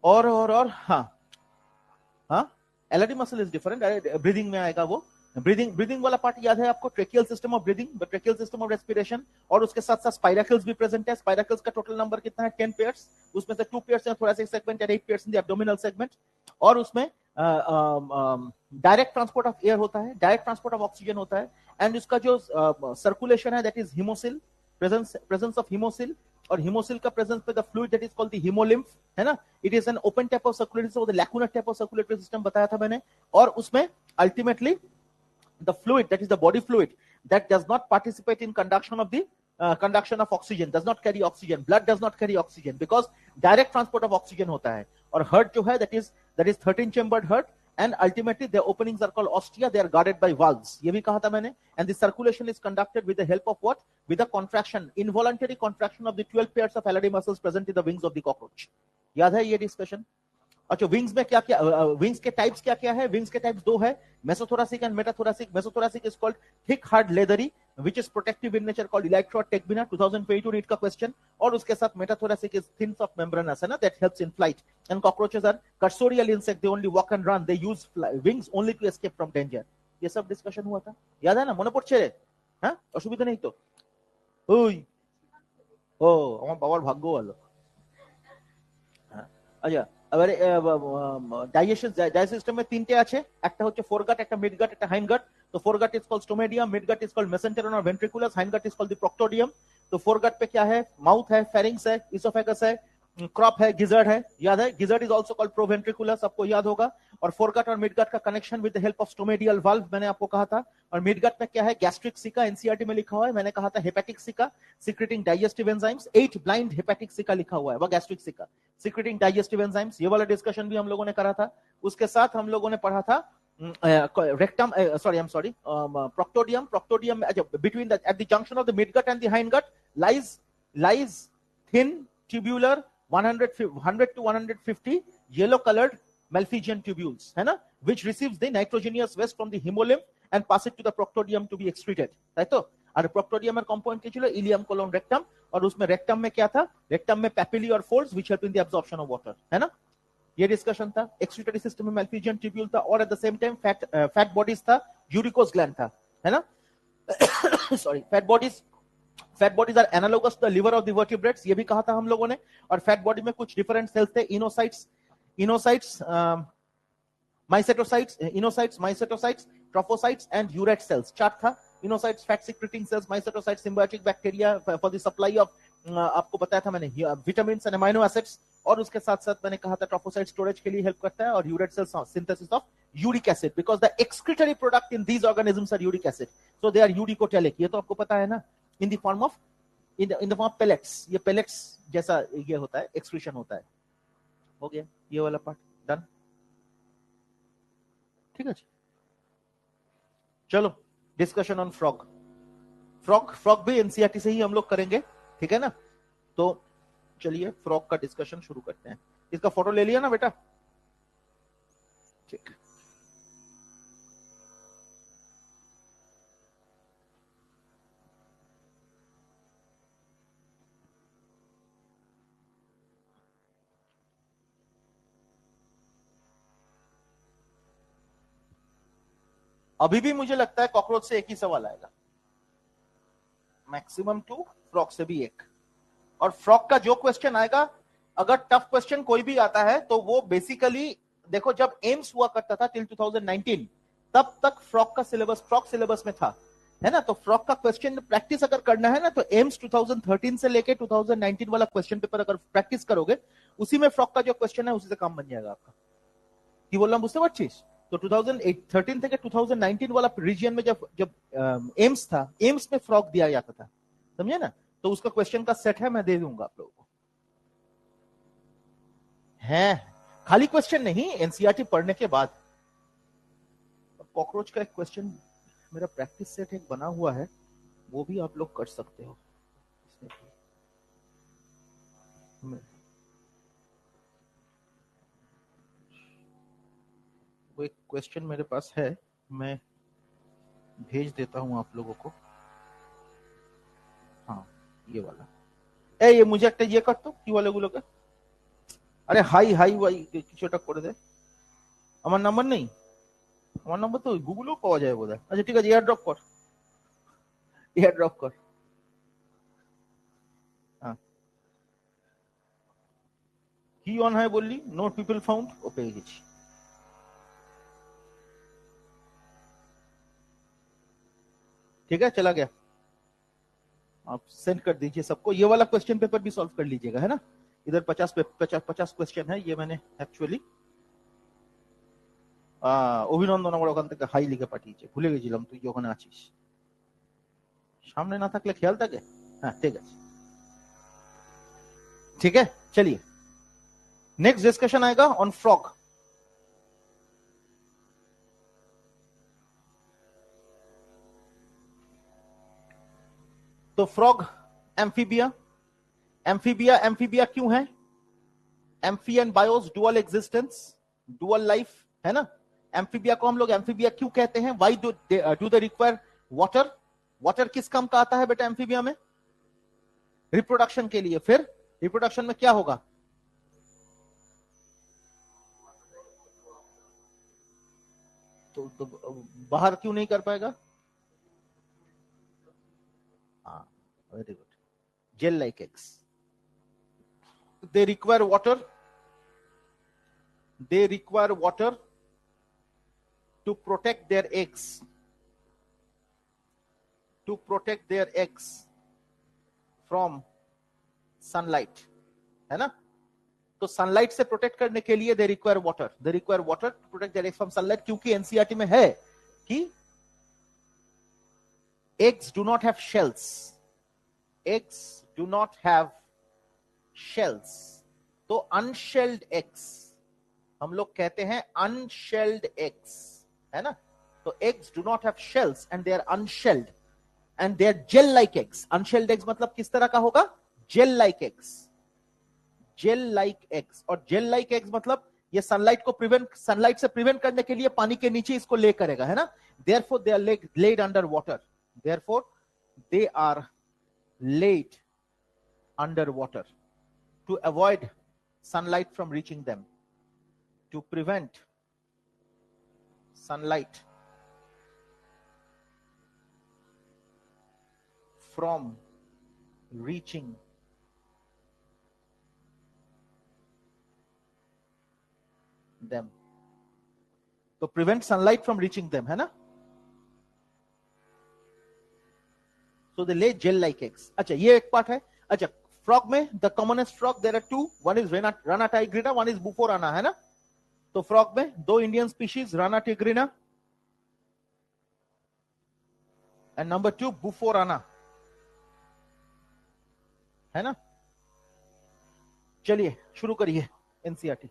और हाँ LRD muscle is different, breathing में आएगा वो। ब्रीदिंग वाला पार्ट याद है आपको, tracheal system of breathing, tracheal system of respiration, और उसके साथ साथ स्पाइरकल्स भी प्रेजेंट है। स्पाइरकल्स का टोटल नंबर कितना है, 10 पेयर्स, उसमें से 2 पेयर्स हैं thoracic segment and 8 pairs in the abdominal segment. और उसमें डायरेक्ट ट्रांसपोर्ट ऑफ एयर होता है, डायरेक्ट ट्रांसपोर्ट ऑफ ऑक्सीजन होता है, एंड उसका जो सर्कुलेशन है that is haemocoel, presence of haemocoel, और हीमोसिल का प्रेजेंस पे the fluid that is called the haemolymph, है ना। It is an open type of circulatory system, lacunar type of circulatory system बताया था मैंने। और उसमें ultimately the fluid, that is the body fluid, that does not participate in conduction of the conduction of oxygen, does not carry oxygen, blood does not carry oxygen, because direct transport of oxygen होता है। और heart जो है that is 13 chambered heart, and ultimately their openings are called ostia, they are guarded by valves, ये भी कहा था मैंने। and the circulation is conducted with the help of what, with the contraction, involuntary contraction of the 12 pairs of alveolar muscles present in the wings of the cockroach। याद है ये discussion. अच्छा, wings में क्या क्या, विंग्स के types क्या क्या है, विंग्स के टाइप्स 2 है, mesothoracic and metathoracic. Mesothoracic is called thick hard leathery which is protective in nature, called elytra tegmina, 2022 NEET का क्वेश्चन। और उसके साथ metathoracic is thin of membranous, है ना, that helps in flight. And cockroaches are cursorial insect, they only walk and run, they use wings only to escape from danger. ये सब discussion हुआ था, याद है ना, মনে পড়ছে রে? হ্যাঁ, অসুবিধা নেই তো? ওই ও আমার বাবার ভাগ্য ভালো। আচ্ছা, এবারে ডাইজেস্টিভ সিস্টেম में 3টে আছে, একটা হচ্ছে ফোরগাট, একটা মিডগাট, একটা হাইন্ডগাট। तो foregut is called stomodeum, midgut is called mesenteron और ventriculus, hindgut is called the proctodeum. तो फोरगट पे क्या है, माउथ है, फेरिंग्स है, इसोफेगस है, क्रॉप है, गिजर्ड है, याद है। Gizzard is also called proventriculus, आपको याद होगा। और फोरगट और मिडगट का connection with the help of stomodeal valve, मैंने आपको कहा था। और मिडगट में क्या है, गैस्ट्रिक सिका, एनसीईआरटी में लिखा हुआ है, मैंने कहा था हेपेटिक सिका, secreting digestive enzymes. 8 blind hepatic सिका लिखा हुआ है, वो गैस्ट्रिक सिका, सिक्रेटिंग डाइजेस्टिव एंजाइम्स, ये वाला डिस्कशन भी हम लोगों ने करा था। उसके साथ हम लोगों ने पढ़ा था rectum, proctodium between the, at the junction of the midgut and the hindgut lies thin tubular 100 to 150 yellow colored Malpighian tubules, है ना, which receives the nitrogenous waste from the hemolymph and pass it to the proctodium to be excreted, ताई तो। और proctodium में component क्या चलो, ileum colon rectum, और उसमें rectum में क्या था, rectum में papillae और folds which help in the absorption of water, है ना। ये डिस्कशन था। एक्सक्रीटरी सिस्टम में मैल्फिजियन ट्यूब्यूल था, और at the same time fat bodies था, यूरिकोस ग्लैंड था, है ना। Sorry, fat bodies are analogous to the liver of the vertebrates, ये भी कहा था हम लोगों ने। और फैट बॉडी में कुछ डिफरेंट सेल्स थे, oenocytes, mycetocytes, trophocytes and urate cells. Chart था, oenocytes fat secreting cells, mycetocytes symbiotic bacteria for the supply of, आपको बताया था मैंने, विटामिन एंड अमाइनो एसिड्स। और उसके साथ साथ मैंने कहा था ट्रोफोसाइट स्टोरेज के लिए हेल्प करता है, और urate cells synthesis of uric acid, because the excretory product in these organisms are uric acid, so they are uricotelic. ये तो आपको पता है ना, in the form of pellets, ये पेलेट्स जैसा ये होता है, एक्सक्रीशन होता है। हो गया ये वाला पार्ट, डन, ठीक है। चलो डिस्कशन ऑन फ्रॉग भी एनसीईआरटी से ही हम लोग करेंगे, ठीक है ना। तो चलिए फ्रॉग का डिस्कशन शुरू करते हैं। इसका फोटो ले लिया ना बेटा, ठीक। अभी भी मुझे लगता है कॉकरोच से एक ही सवाल आएगा, मैक्सिमम 2, फ्रॉग से भी एक। और फ्रॉग का जो क्वेश्चन आएगा, अगर टफ क्वेश्चन कोई भी आता है तो वो बेसिकली, देखो जब एम्स हुआ करता था टिल 2019, तब तक फ्रॉग का सिलेबस फ्रॉग सिलेबस में था, है ना। तो फ्रॉग का क्वेश्चन प्रैक्टिस अगर करना है ना, तो एम्स 2013 से लेके 2019 वाला क्वेश्चन पेपर अगर प्रैक्टिस करोगे, उसी में फ्रॉग का जो क्वेश्चन है उसी से काम बन जाएगा आपका। কি বললাম বুঝতে পারছিস? तो 2013 থেকে 2019 वाला रीजन में जब जब एम्स था, एम्स में फ्रॉग दिया जाता था, समझे ना। तो उसका क्वेश्चन का सेट है, मैं दे दूंगा आप लोगों को। है खाली क्वेश्चन नहीं, एनसीईआरटी पढ़ने के बाद। कॉकरोच का एक क्वेश्चन मेरा प्रैक्टिस सेट एक बना हुआ है, वो भी आप लोग कर सकते हो। वो एक क्वेश्चन मेरे पास है, मैं भेज देता हूं आप लोगों को। हाँ ये वाला, ये मुझे একটা ইয়ে করতো কি বলে ওগুলোকে, আরে হাই হাই ওয়াই কিছু একটা করে দে। আমার নাম্বার নেই, আমার নাম্বার তো গুগলেও পাওয়া যায় বোধহয়। আচ্ছা ঠিক আছে, এয়ার ড্রপ কর, এয়ার ড্রপ কর। হ্যাঁ কি অন হয় বললি, নো পিপল ফাউন্ড, ও পেয়ে গেছি। ठीक है चला गया, आप सेंड कर दीजिए सबको। ये वाला क्वेश्चन पेपर भी सॉल्व कर लीजिएगा, है ना। इधर 50 क्वेश्चन है, ये मैंने एक्चुअली অভিনন্দন আমার ওখান থেকে হাই লিখে পাঠিয়েছে, ভুলে গেছিলাম তুই ওখানে আছিস। সামনে না থাকলে খেয়াল থাকে। হ্যাঁ ঠিক আছে, ठीक है चलिए नेक्स्ट डिस्कशन आएगा ऑन फ्रॉग। तो फ्रॉग एम्फीबिया, एम्फीबिया एम्फीबिया क्यों है, amphi and BIOS dual existence, dual life, है ना। एम्फीबिया को हम लोग एम्फीबिया क्यों कहते हैं, why do they require water, water किस काम का आता है बेटा एम्फीबिया में, रिप्रोडक्शन के लिए। फिर रिप्रोडक्शन में क्या होगा, तो बाहर क्यों नहीं कर पाएगा, हाँ very good, jail like eggs, they require water, they require water to protect their eggs, to protect their eggs from sunlight, है ना। तो सनलाइट से प्रोटेक्ट करने के लिए they require water, they require water to protect their eggs from sunlight, क्योंकि NCERT में है कि eggs do not have shells, eggs do not have shells. तो अनशेल्ड एग्स हम लोग कहते हैं अनशेल्ड एग्स, है ना। तो eggs do not have shells and they are unshelled and they are gel like eggs. Unshelled eggs मतलब किस तरह का होगा, gel like eggs, gel like eggs. और जेल लाइक एग्स मतलब ये सनलाइट को प्रिवेंट, सनलाइट से प्रिवेंट करने के लिए पानी के नीचे इसको ले करेगा, है ना। Therefore they are laid under water, therefore they are laid under water to avoid sunlight from reaching them, to prevent sunlight from reaching them, to prevent sunlight from reaching them, है ना। so they lay gel like eggs। अच्छा ये एक part है। अच्छा frog में the commonest frog there are two, one is Rana tigrina, one is Bufo Rana, है ना। तो फ्रॉग में दो Indian species, Rana tigrina and number 2 Bufo Rana, है ना। चलिए शुरू करिए एनसीईआरटी,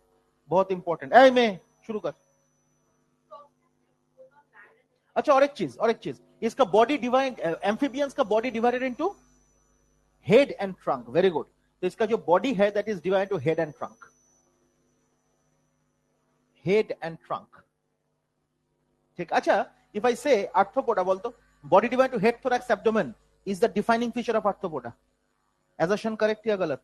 बहुत इंपॉर्टेंट है, मैं शुरू कर। अच्छा और एक चीज, इसका बॉडी डिवाइड, एम्फीबियंस का body divided into head and trunk, very good. तो इसका जो बॉडी है that is divided to head and trunk, head and trunk, ठीक। अच्छा इफ आई से आर्थ्रोपोडा, बोल तो body divide to head, thorax, abdomen is the defining feature of Arthropoda, assertion correct या गलत,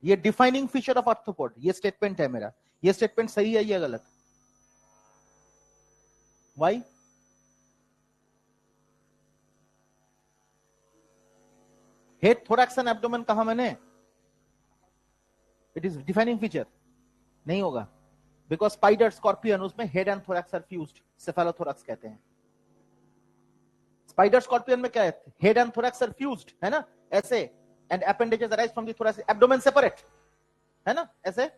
ये डिफाइनिंग फीचर ऑफ आर्थ्रोपोड, ये statement है मेरा, ये स्टेटमेंट सही है या गलत, Why? Head, thorax and abdomen कहा मैंने? It is defining feature. नहीं होगा. Because spider, scorpion, उसमें head and thorax are fused. Cephalothorax कहते हैं. Spider, scorpion में क्या है? Head and thorax are fused, है ना? ऐसे. And appendages arise from the thoracic. Abdomen separate, है ना? ऐसे.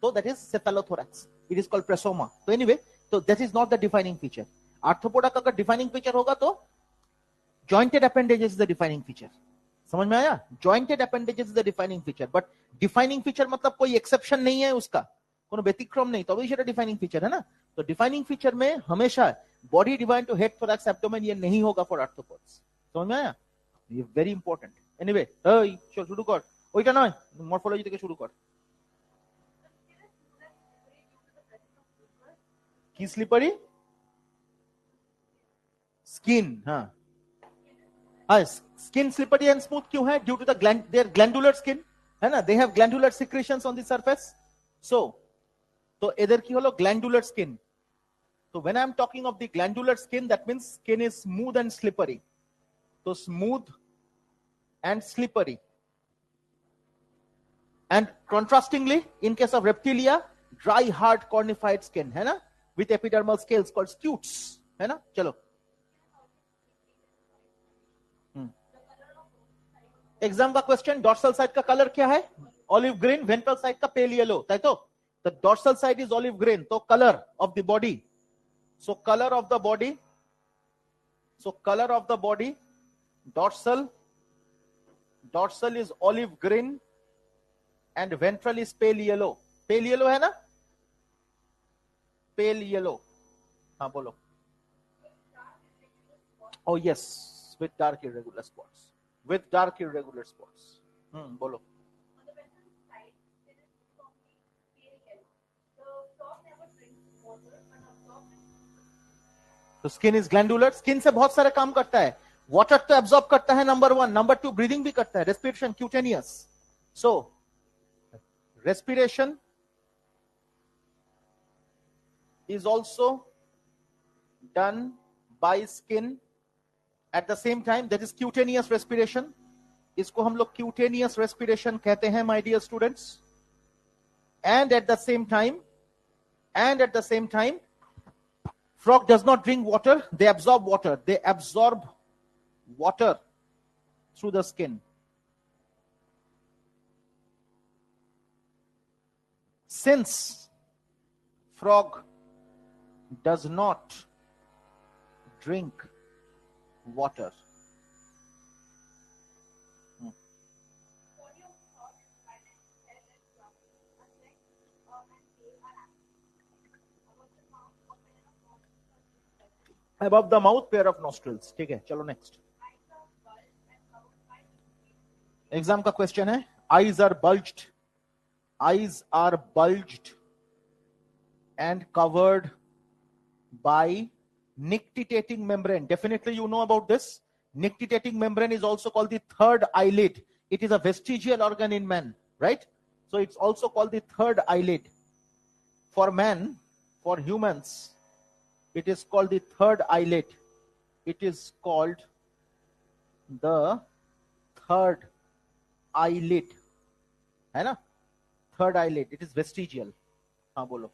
So that is cephalothorax. It is called presoma. So anyway, so that is not the defining feature. Arthropoda का अगर defining feature होगा तो jointed appendages is the defining feature. समझ में आया? Jointed appendages is the defining feature. But defining feature मतलब कोई exception नहीं है उसका. कोनो व्यतिक्रम नहीं. तो अभी ये defining feature है ना? तो defining feature में हमेशा body divide to head, thorax, abdomen ये नहीं होगा for arthropods. समझ में आया? ये very important. Anyway, चल शुरू कर. ওইটা নয়, morphology থেকে শুরু কর. की slippery? Skin, हाँ. Skin slippery and smooth क्यों है? Due to their glandular skin, है ना? They have glandular secretions on the surface. So इधर की होलो glandular skin. So when I am talking of the glandular skin, that means skin is smooth and slippery. So smooth and slippery. And contrastingly, in case of reptilia, dry, hard, cornified skin, है ना? With epidermal scales called scutes, है ना? चलो. Exam का question, dorsal side का colour क्या है? Olive green, ventral side का पेल येलो, ताई तो the dorsal side is olive green. तो colour of the body, so colour of the body, dorsal is olive green and ventral is pale yellow. Pale yellow है ना? Pale yellow. हाँ बोलो. Oh yes, with dark irregular spots. With dark irregular spots. बोलो. तो skin is glandular. Skin से बहुत सारे काम करता है. वाटर तो एब्जॉर्ब करता है, नंबर 1. नंबर 2, ब्रीदिंग भी करता है. Respiration, cutaneous. So respiration is also done by skin. At the same time, that is cutaneous respiration. इसको हम लोग cutaneous respiration कहते हैं, my dear students. And at the same time, frog does not drink water. They absorb water. They absorb water through the skin. Since frog does not drink water, above the mouth, pair of nostrils. ठीक है, चलो next. Exam का question है, eyes are bulged and covered by nictitating membrane. Definitely you know about this. Nictitating membrane is also called the third eyelid. It is a vestigial organ in man, right? So it's also called the third eyelid. For man, for humans, it is called the third eyelid. It is called the third eyelid. है ना? Third eyelid. It is vestigial. हाँ बोलो.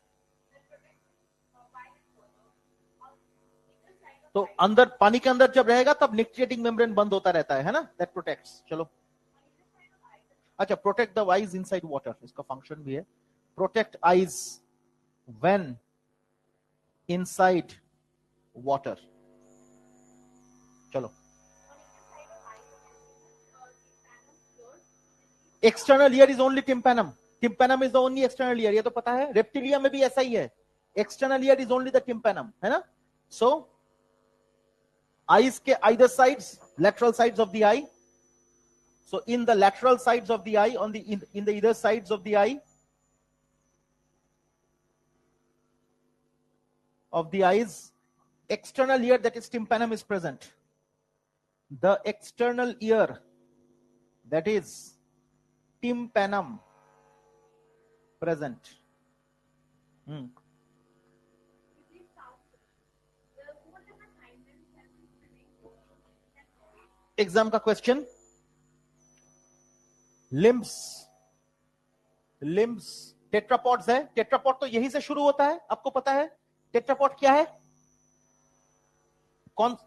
तो अंदर, पानी के अंदर जब रहेगा तब निक्टिएटिंग मेम्ब्रेन बंद होता रहता है ना? That protects. चलो. अच्छा, protect the eyes inside water, इसका फंक्शन भी है. Protect eyes when inside water. चलो. External ear is only tympanum. Tympanum is the only external ear. ये तो पता है. रेप्टिलिया में भी ऐसा ही है. External ear is only the tympanum, है ना? सो eyes के either sides, lateral sides of the eye. So in the lateral sides of the eye, in the either sides of the eye, of the eyes, external ear, that is tympanum, is present. The external ear, that is tympanum, present. Exam का question, limbs, limbs tetrapods है। Tetrapod तो यही से शुरू होता है, आपको पता है। टेट्रापॉड क्या है? कौन?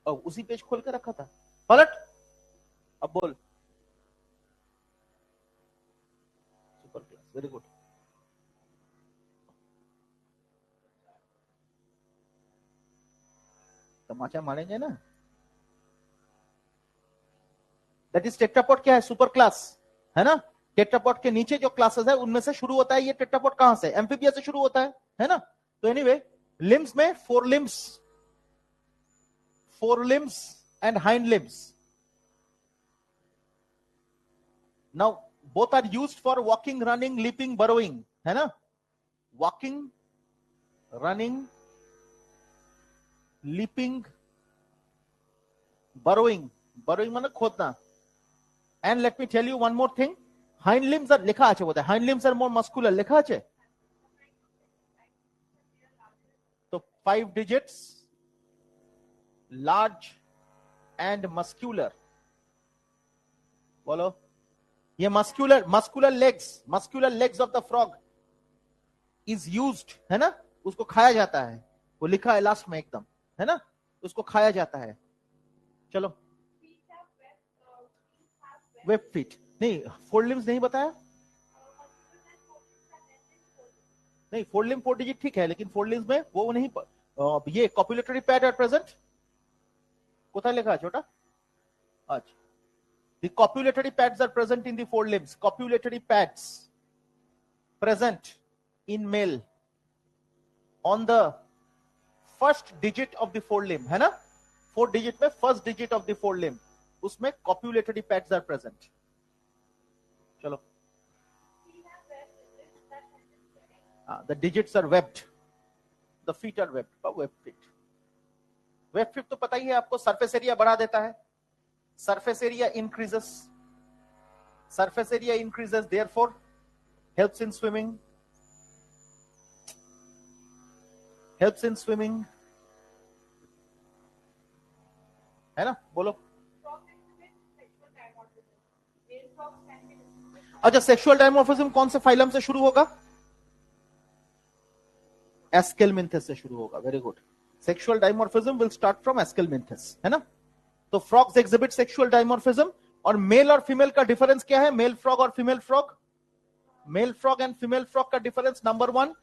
उसी पेज खोल के रखा था, पलट, अब बोल। Super class, very good. तमाचा मारेंगे ना। दैट इज टेट्रापॉड क्या है? सुपर क्लास है ना। टेट्रापॉड के नीचे जो क्लासेस है उनमें से शुरू होता है ये टेट्रापॉड। कहां से? एम्फीबिया से शुरू होता है ना। तो एनीवे, लिम्स में fore limbs and hind limbs. Now both are used for walking, running, leaping, burrowing, है ना। Walking, running, leaping, burrowing. Burrowing माने खोदना। And let me tell you one more thing. Hind limbs are लिखा আছে बोलते हैं, hind limbs are more muscular लिखा আছে। तो 5 digits, large and muscular। बोलो। ये muscular legs of the frog is used, है ना। उसको खाया जाता है, वो लिखा है लास्ट में एकदम, है ना। उसको खाया जाता है। चलो, वेब फीट नहीं, फोर लिम्स नहीं बताया। नहीं, फोर लिम्स 4 डिजिट ठीक है, लेकिन फोर लिम्स में वो नहीं। ये कॉपुलेटरी पैड आर प्रेजेंट, कोथा लिखा है छोटा। अच्छा, the copulatory pads are present in the forelimbs। copulatory pads present in male on the first digit of the forelimb, है ना। 4 digit में first digit of the forelimb, उसमें copulatory pads are present। चलो, the digits are webbed, the feet are webbed, web feet। Web feet तो पता ही है आपको, surface area बढ़ा देता है। Surface area increases, therefore helps in swimming, है ना। बोलो। अच्छा, सेक्सुअल डायमॉर्फिज्म कौन से फाइलम से शुरू होगा? एस्केलमिंथस से शुरू होगा। Very good. Sexual dimorphism will start from aschelminthes, है ना। तो फ्रॉग्स एग्जिबिट सेक्सुअल डायमॉर्फिज्म। और मेल और फीमेल का डिफरेंस क्या है? मेल फ्रॉग और female frog, male frog and female frog का difference, number 1,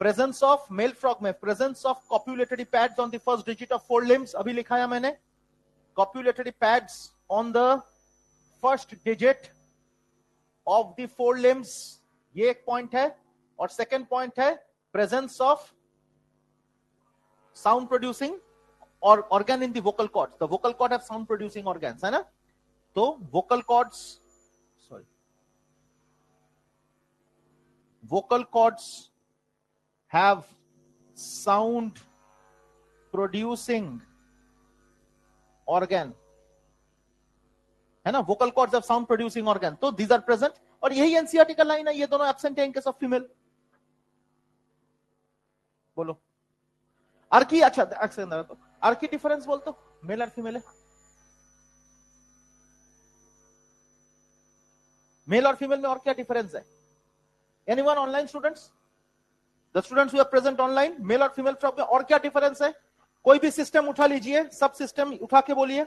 presence of male frog में presence of copulatory pads on the first digit of four limbs. अभी लिखाया मैंने, copulatory pads on the first digit of the four limbs, ये एक point है। और second point है प्रेजेंस ऑफ साउंड प्रोड्यूसिंग और organ in the vocal cords। The vocal cord have sound producing organs, है ना। तो vocal cords have sound producing organ, है ना। vocal cords have sound producing organ, तो these are present। और यही NCERT का लाइन है, ये दोनों एब्सेंट है इन केस ऑफ फीमेल। बोलो आर्की। अच्छा, तो आर्की डिफरेंस बोल तो, मेल और फीमेल है। मेल और फीमेल में और क्या डिफरेंस है? Anyone online students, the students who are present online, male और फीमेल फ्रॉग में और क्या डिफरेंस है? कोई भी सिस्टम उठा लीजिए, सब सिस्टम उठा के बोलिए।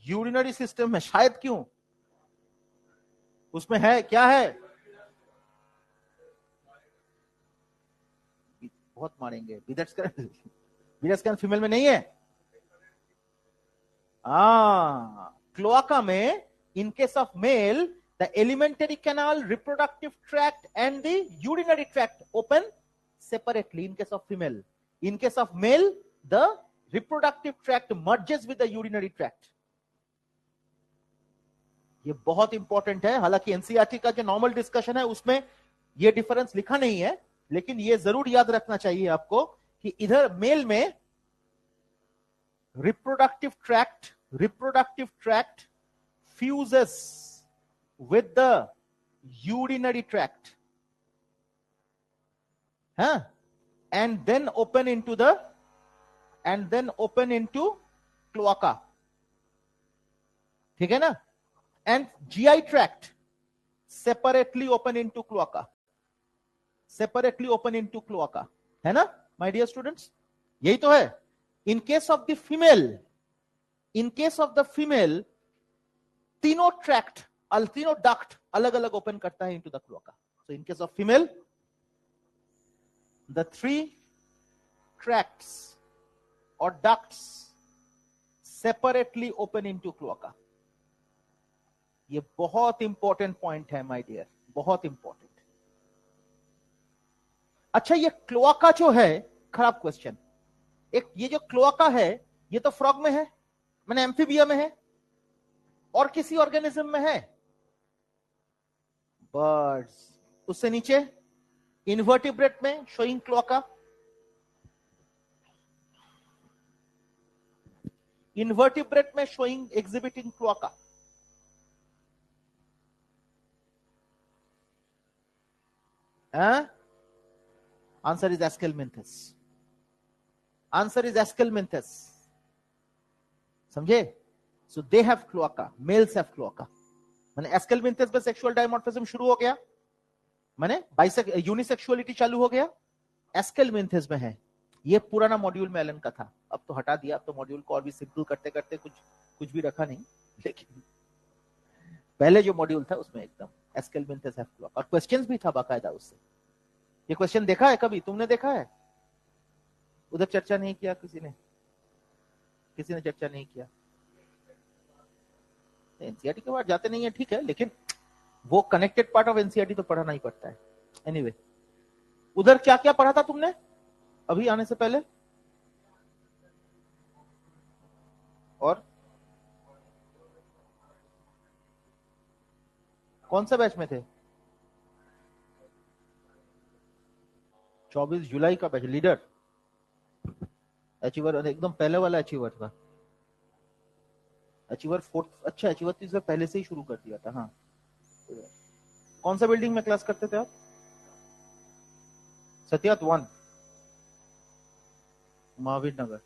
यूरिनरी सिस्टम में शायद, क्यों? उसमें है क्या है? बहुत मारेंगे। बीजस्करण फीमेल में नहीं है। क्लोआका में in case of male the elementary canal, reproductive tract and the urinary tract open separately. In case of female, in case of male the reproductive tract merges with the urinary tract. ये बहुत important है। हालांकि NCERT का जो normal discussion है उसमें ये difference लिखा नहीं है, लेकिन ये जरूर याद रखना चाहिए आपको कि इधर मेल में reproductive tract fuses with the urinary tract, huh? and then open into cloaca. ठीक है ना? And GI tract separately open into cloaca. Separately open into cloaca. है ना, my dear students? यही तो है. In case of the female, तीनों tract, तीनों duct अलग अलग open करता है into the cloaca. So in case of female, the 3 tracts or ducts separately open into cloaca. ये बहुत इंपॉर्टेंट पॉइंट है माय डियर, बहुत इंपॉर्टेंट. अच्छा, ये क्लोआका जो है, खराब क्वेश्चन. एक ये जो क्लोआका है, ये तो फ्रॉग में है, मैंने एम्फीबिया में है, और किसी ऑर्गेनिज्म में है? बर्ड्स. उससे नीचे इन्वर्टिब्रेट में शोइंग क्लोआका. इन्वर्टिब्रेट में showing exhibiting cloaca. Answer is Aschelminthes. Answer is Aschelminthes. समझे? So they have cloaca. Males have cloaca. माने Aschelminthes में sexual dimorphism शुरू हो गया, माने यूनिसेक्सुअलिटी चालू हो गया, Aschelminthes में है. ये पुराना मॉड्यूल में एलन का था, अब तो हटा दिया. अब तो मॉड्यूल को और भी सिंपल करते करते कुछ भी रखा नहीं, लेकिन पहले जो मॉड्यूल था उसमें एकदम Aschelminthes have cloaca. और क्वेश्चंस भी था बाकायदा उससे. ये क्वेश्चन देखा है कभी? तुमने देखा है? उधर चर्चा नहीं किया किसी ने चर्चा नहीं किया. एनसीईआरटी के बाद जाते नहीं है, ठीक है, लेकिन वो कनेक्टेड पार्ट ऑफ एनसीईआरटी तो पढ़ाना ही पड़ता है. एनीवे, उधर क्या क्या पढ़ा था तुमने अभी आने से पहले? और कौन सा बैच में थे? 24 जुलाई का बैच. लीडर, अचीवर, एकदम पहले वाला अचीवर था. अचीवर 4. अच्छा, अचीवर तो इससे पहले से ही शुरू कर दिया था. हाँ, कौन सा बिल्डिंग में क्लास करते थे आप? सत्यात 1, महावीर नगर.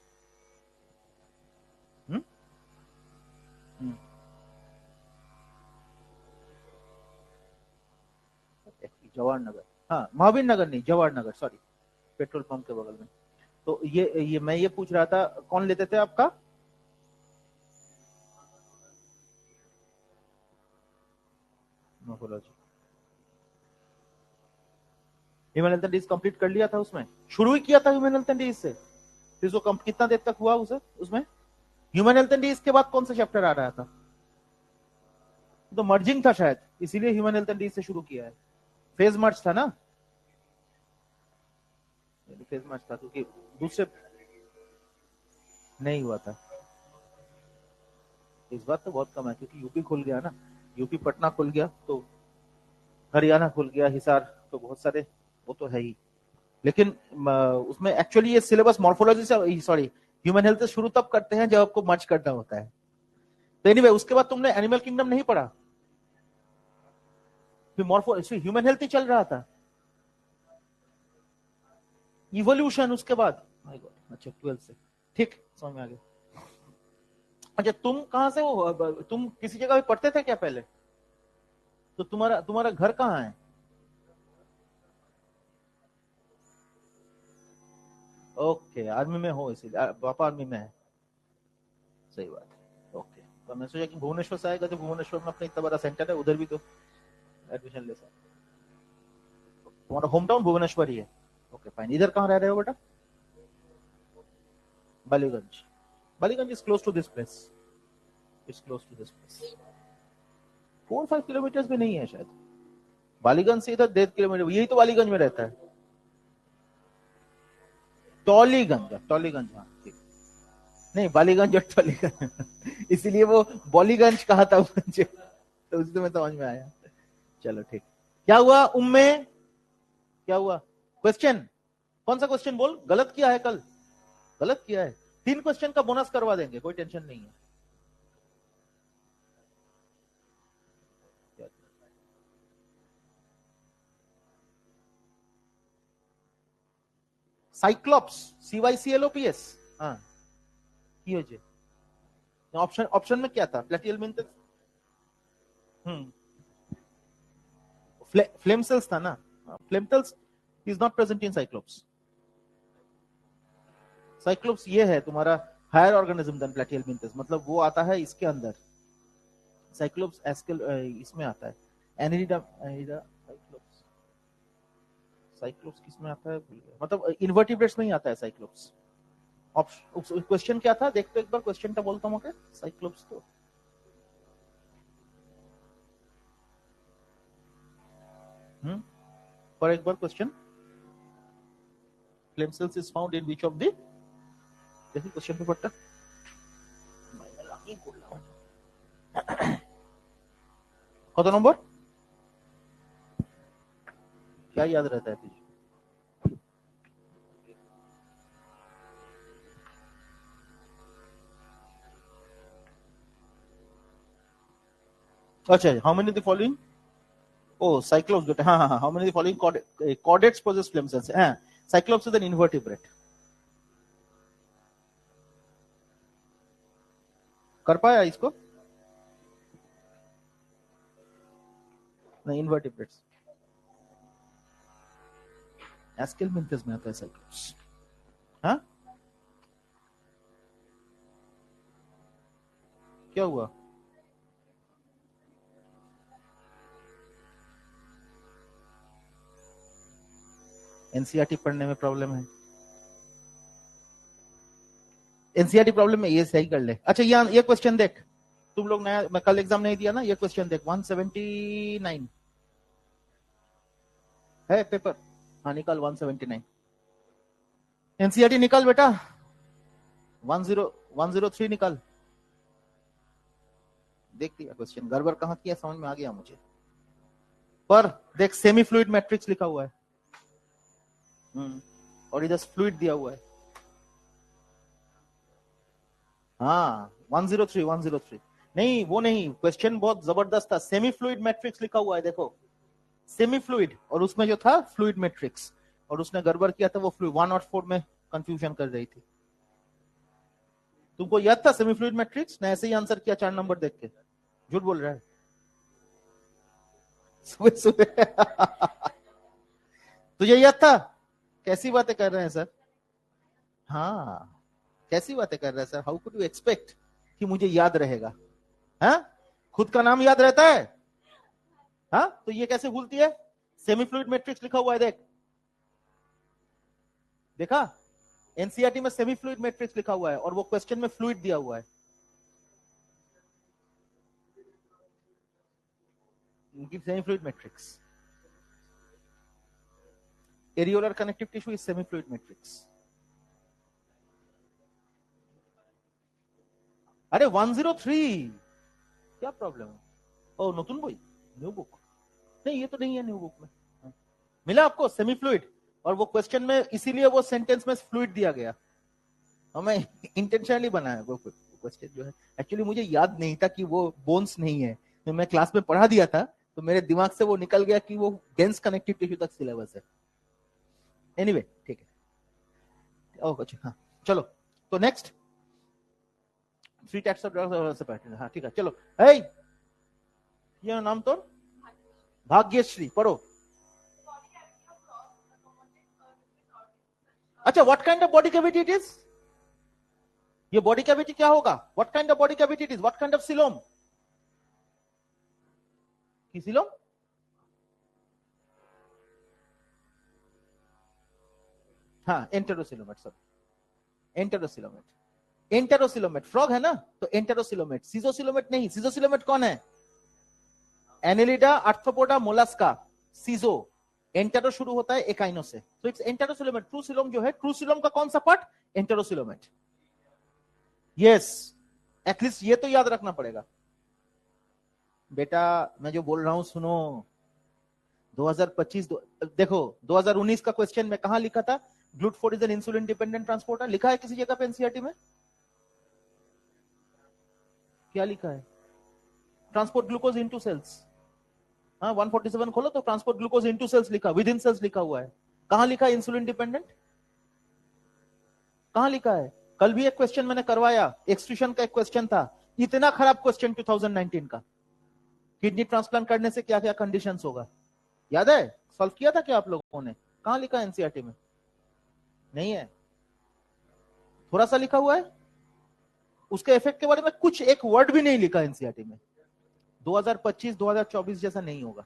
जवाहर नगर. हाँ, महावीर नगर नहीं, Jawahar Nagar, sorry, petrol pump के बगल में. तो ये मैं ये पूछ रहा था, कौन लेते थे आपका? Morphology. Human health and disease complete कर लिया था, उसमें शुरू ही किया था ह्यूमन हेल्थ एंड डिजीज से. फिर वो कितना देर तक हुआ उसे उसमें? ह्यूमन हेल्थ एंड डिजीज के बाद कौन सा चैप्टर आ रहा था? तो मर्जिंग था शायद, इसीलिए ह्यूमन हेल्थ एंड डिजीज से शुरू किया है. फेज मर्ज था ना? फेज मर्ज था, क्योंकि दूसरे नहीं हुआ था. इस बात तो बहुत कम है, क्योंकि यूपी खुल गया ना, यूपी पटना खुल गया, तो हरियाणा खुल गया, हिसार, तो बहुत सारे वो तो है ही. लेकिन उसमें एक्चुअली ये सिलेबस मॉर्फोलॉजी से, सॉरी, ह्यूमन हेल्थ से शुरू तब करते हैं जब आपको मर्ज करना होता है. तो एनीवे, उसके बाद तुमने एनिमल किंगडम नहीं पढ़ा? फिर ह्यूमन हेल्थ ही चल रहा था. इवोल्यूशन उसके बाद. अच्छा, 12 से, ठीक, समझ में आ गया. अच्छा, तुम कहां से हो? तुम किसी जगह पे पढ़ते थे क्या पहले? तो तुम्हारा घर कहाँ है? ओके, आर्मी में हो, इसीलिए पापा आर्मी में है. सही बात है. ओके, तो मैं सोचा कि भुवनेश्वर से आएगा, तो भुवनेश्वर में अपना इतना बड़ा सेंटर है, उधर भी तो एडमिशन ले सकते. तुम्हारा होम टाउन भुवनेश्वर ही है? Okay, fine. इधर कहाँ रह रहे हो बेटा? Ballygunge. Ballygunge is close to this place. It's close to this place. 4-5 kilometre भी नहीं है शायद. बालीगंज से इधर 1.5 किलोमीटर. यही तो बालीगंज में रहता है. टॉलीगंज. हाँ, ठीक. नहीं, बालीगंज और टॉलीगंज इसीलिए वो बॉलीगंज कहा था मुझे, तो उससे मैं समझ में आया. चलो ठीक. क्या हुआ में? क्या हुआ? क्वेश्चन कौन सा क्वेश्चन बोल? गलत किया है कल? गलत किया है. 3 क्वेश्चन का बोनस करवा देंगे, कोई टेंशन नहीं है. Cyclops, CYCLOPS। हाँ কি হয়েছে? ऑप्शन में क्या था? प्लेटियलमिंथस। फ्लेम सेल्स था ना। Flame cells is not present in cyclops. Cyclops ये है तुम्हारा हायर ऑर्गेनिज्म देन प्लेटियलमिंथस, मतलब वो आता है इसके अंदर। साइक्लोप्स एस्केल इसमें आता है। एनिडा साइक्लोप्स, साइक्लोप्स किसमें आता है? मतलब इन्वर्टिब्रेट्स में ही आता है साइक्लोप्स। क्वेश्चन क्या था देखते एक बार, क्वेश्चन टा बोलता हूँ। साइक्लोप्स तो पर एक बार question, flame cells is found in which of the, देखिए क्वेश्चन पेपरটা কত নম্বর? क्या याद रहता है तुझे? अच्छा, हाउ मेनी द फॉलोइंग? ओ साइक्लोप्स बेटा, हाँ हाँ हाँ, how many the following chordates possess flame cells? हाँ, साइक्लोप्स इज एन इन्वर्टिब्रेट। कर पाया इसको? नहीं, इन्वर्टिब्रेट्स। एस्केलमिंथस में आता है साइक्लोप्स। हाँ क्या हुआ? एनसीईआरटी पढ़ने में प्रॉब्लम है। एनसीईआरटी प्रॉब्लम में ये सही कर ले। अच्छा ये क्वेश्चन देख, तुम लोग नया, मैं कल एग्जाम नहीं दिया ना, ये क्वेश्चन देख 179 है पेपर। हाँ निकाल 179, एनसीईआरटी निकाल बेटा। 103 निकाल। देख लिया क्वेश्चन, गड़बड़ कहाँ किया समझ में आ गया मुझे। पर देख सेमी फ्लूइड मैट्रिक्स लिखा हुआ है, और इधर फ्लूइड दिया हुआ है। हाँ 103 नहीं, वो नहीं, क्वेश्चन बहुत जबरदस्त था। सेमी फ्लूइड मैट्रिक्स लिखा हुआ है, देखो सेमी फ्लूइड, और उसमें जो था फ्लूइड मैट्रिक्स, और उसने गड़बड़ किया था, वो फ्लूइड 1 और 4 में कंफ्यूजन कर रही थी। तुमको याद था सेमी फ्लूइड मैट्रिक्स? ने ऐसे ही आंसर किया 4 नंबर देख के। झूठ बोल रहा है सुबह सुबह। तुझे याद था? कैसी बातें कर रहे हैं सर। हाँ कैसी बातें कर रहे हैं sir, how could you expect कि मुझे याद रहेगा? हाँ खुद का नाम याद रहता है? हाँ तो ये कैसे भूलती है? सेमी फ्लूइड मैट्रिक्स लिखा हुआ है, देख, देखा? एनसीईआरटी में सेमी फ्लूइड मैट्रिक्स लिखा हुआ है, और वो क्वेश्चन में फ्लूइड दिया हुआ है। Semi fluid matrix, areolar connective tissue is semi fluid matrix. अरे 103 क्या प्रॉब्लम है? ओ नतून बोई, न्यू बुक नहीं, ये तो नहीं है न्यू बुक में। मिला आपको सेमी फ्लूइड? और वो क्वेश्चन में इसीलिए वो सेंटेंस में फ्लूइड दिया गया, हमें इंटेंशनली बनाया वो क्वेश्चन जो है। एक्चुअली मुझे याद नहीं था कि वो बोन्स नहीं है, तो मैं क्लास में पढ़ा दिया था, तो मेरे दिमाग से वो निकल गया कि वो डेंस कनेक्टिव टिश्यू तक सिलेबस है। एनीवे ठीक है, ओह अच्छा हाँ चलो, तो नेक्स्ट 3 टाइप्स ऑफ ड्रग्स। हाँ ठीक है चलो। हे ये नाम तो भाग्यश्री, पढ़ो। अच्छा, what kind of body cavity it is? ये बॉडी कैविटी क्या होगा? What kind of body cavity it is? What kind of coelom? की सिलोम? हाँ एंटेरोसिलोमेट, सब एंटेरोसिलोमेट। एंटेरोसिलोमेट फ्रॉग है ना, तो एंटेरोसिलोमेट, सीजोसिलोमेट नहीं। सीजोसिलोमेट कौन है? एनेलिडा, आर्थ्रोपोडा, मोलस्का, सीजो। एंटेरो शुरू होता है एकाइनो से, तो इट्स एंटेरोसिलोमेट। ट्रू सिलोम जो है, ट्रू सिलोम का कौन सा पार्ट? एंटेरोसिलोमेट। यस, एटलीस्ट ये तो याद रखना पड़ेगा बेटा। मैं जो बोल रहा हूं सुनो, 2025 देखो 2019 का क्वेश्चन में कहां लिखा था? Glutathione is an insulin dependent transporter, लिखा है किसी जगह पे एनसीईआरटी में? क्या लिखा है? Transport glucose into cells. हाँ 147 खोलो तो ट्रांसपोर्ट ग्लूकोज इनटू सेल्स लिखा, विद इन सेल्स लिखा हुआ है। कहां लिखा है इंसुलिन डिपेंडेंट? कहां लिखा है? कल भी एक क्वेश्चन मैंने करवाया, एक्सट्रूशन का एक क्वेश्चन था, इतना खराब क्वेश्चन 2019 का, किडनी ट्रांसप्लांट करने से क्या क्या कंडीशंस होगा, याद है? सॉल्व किया था क्या आप लोगों ने? कहां लिखा है एनसीईआरटी में? नहीं है, थोड़ा सा लिखा हुआ है, उसके इफेक्ट के बारे में कुछ एक वर्ड भी नहीं लिखा एनसीईआरटी में। 2025 2024 जैसा नहीं होगा।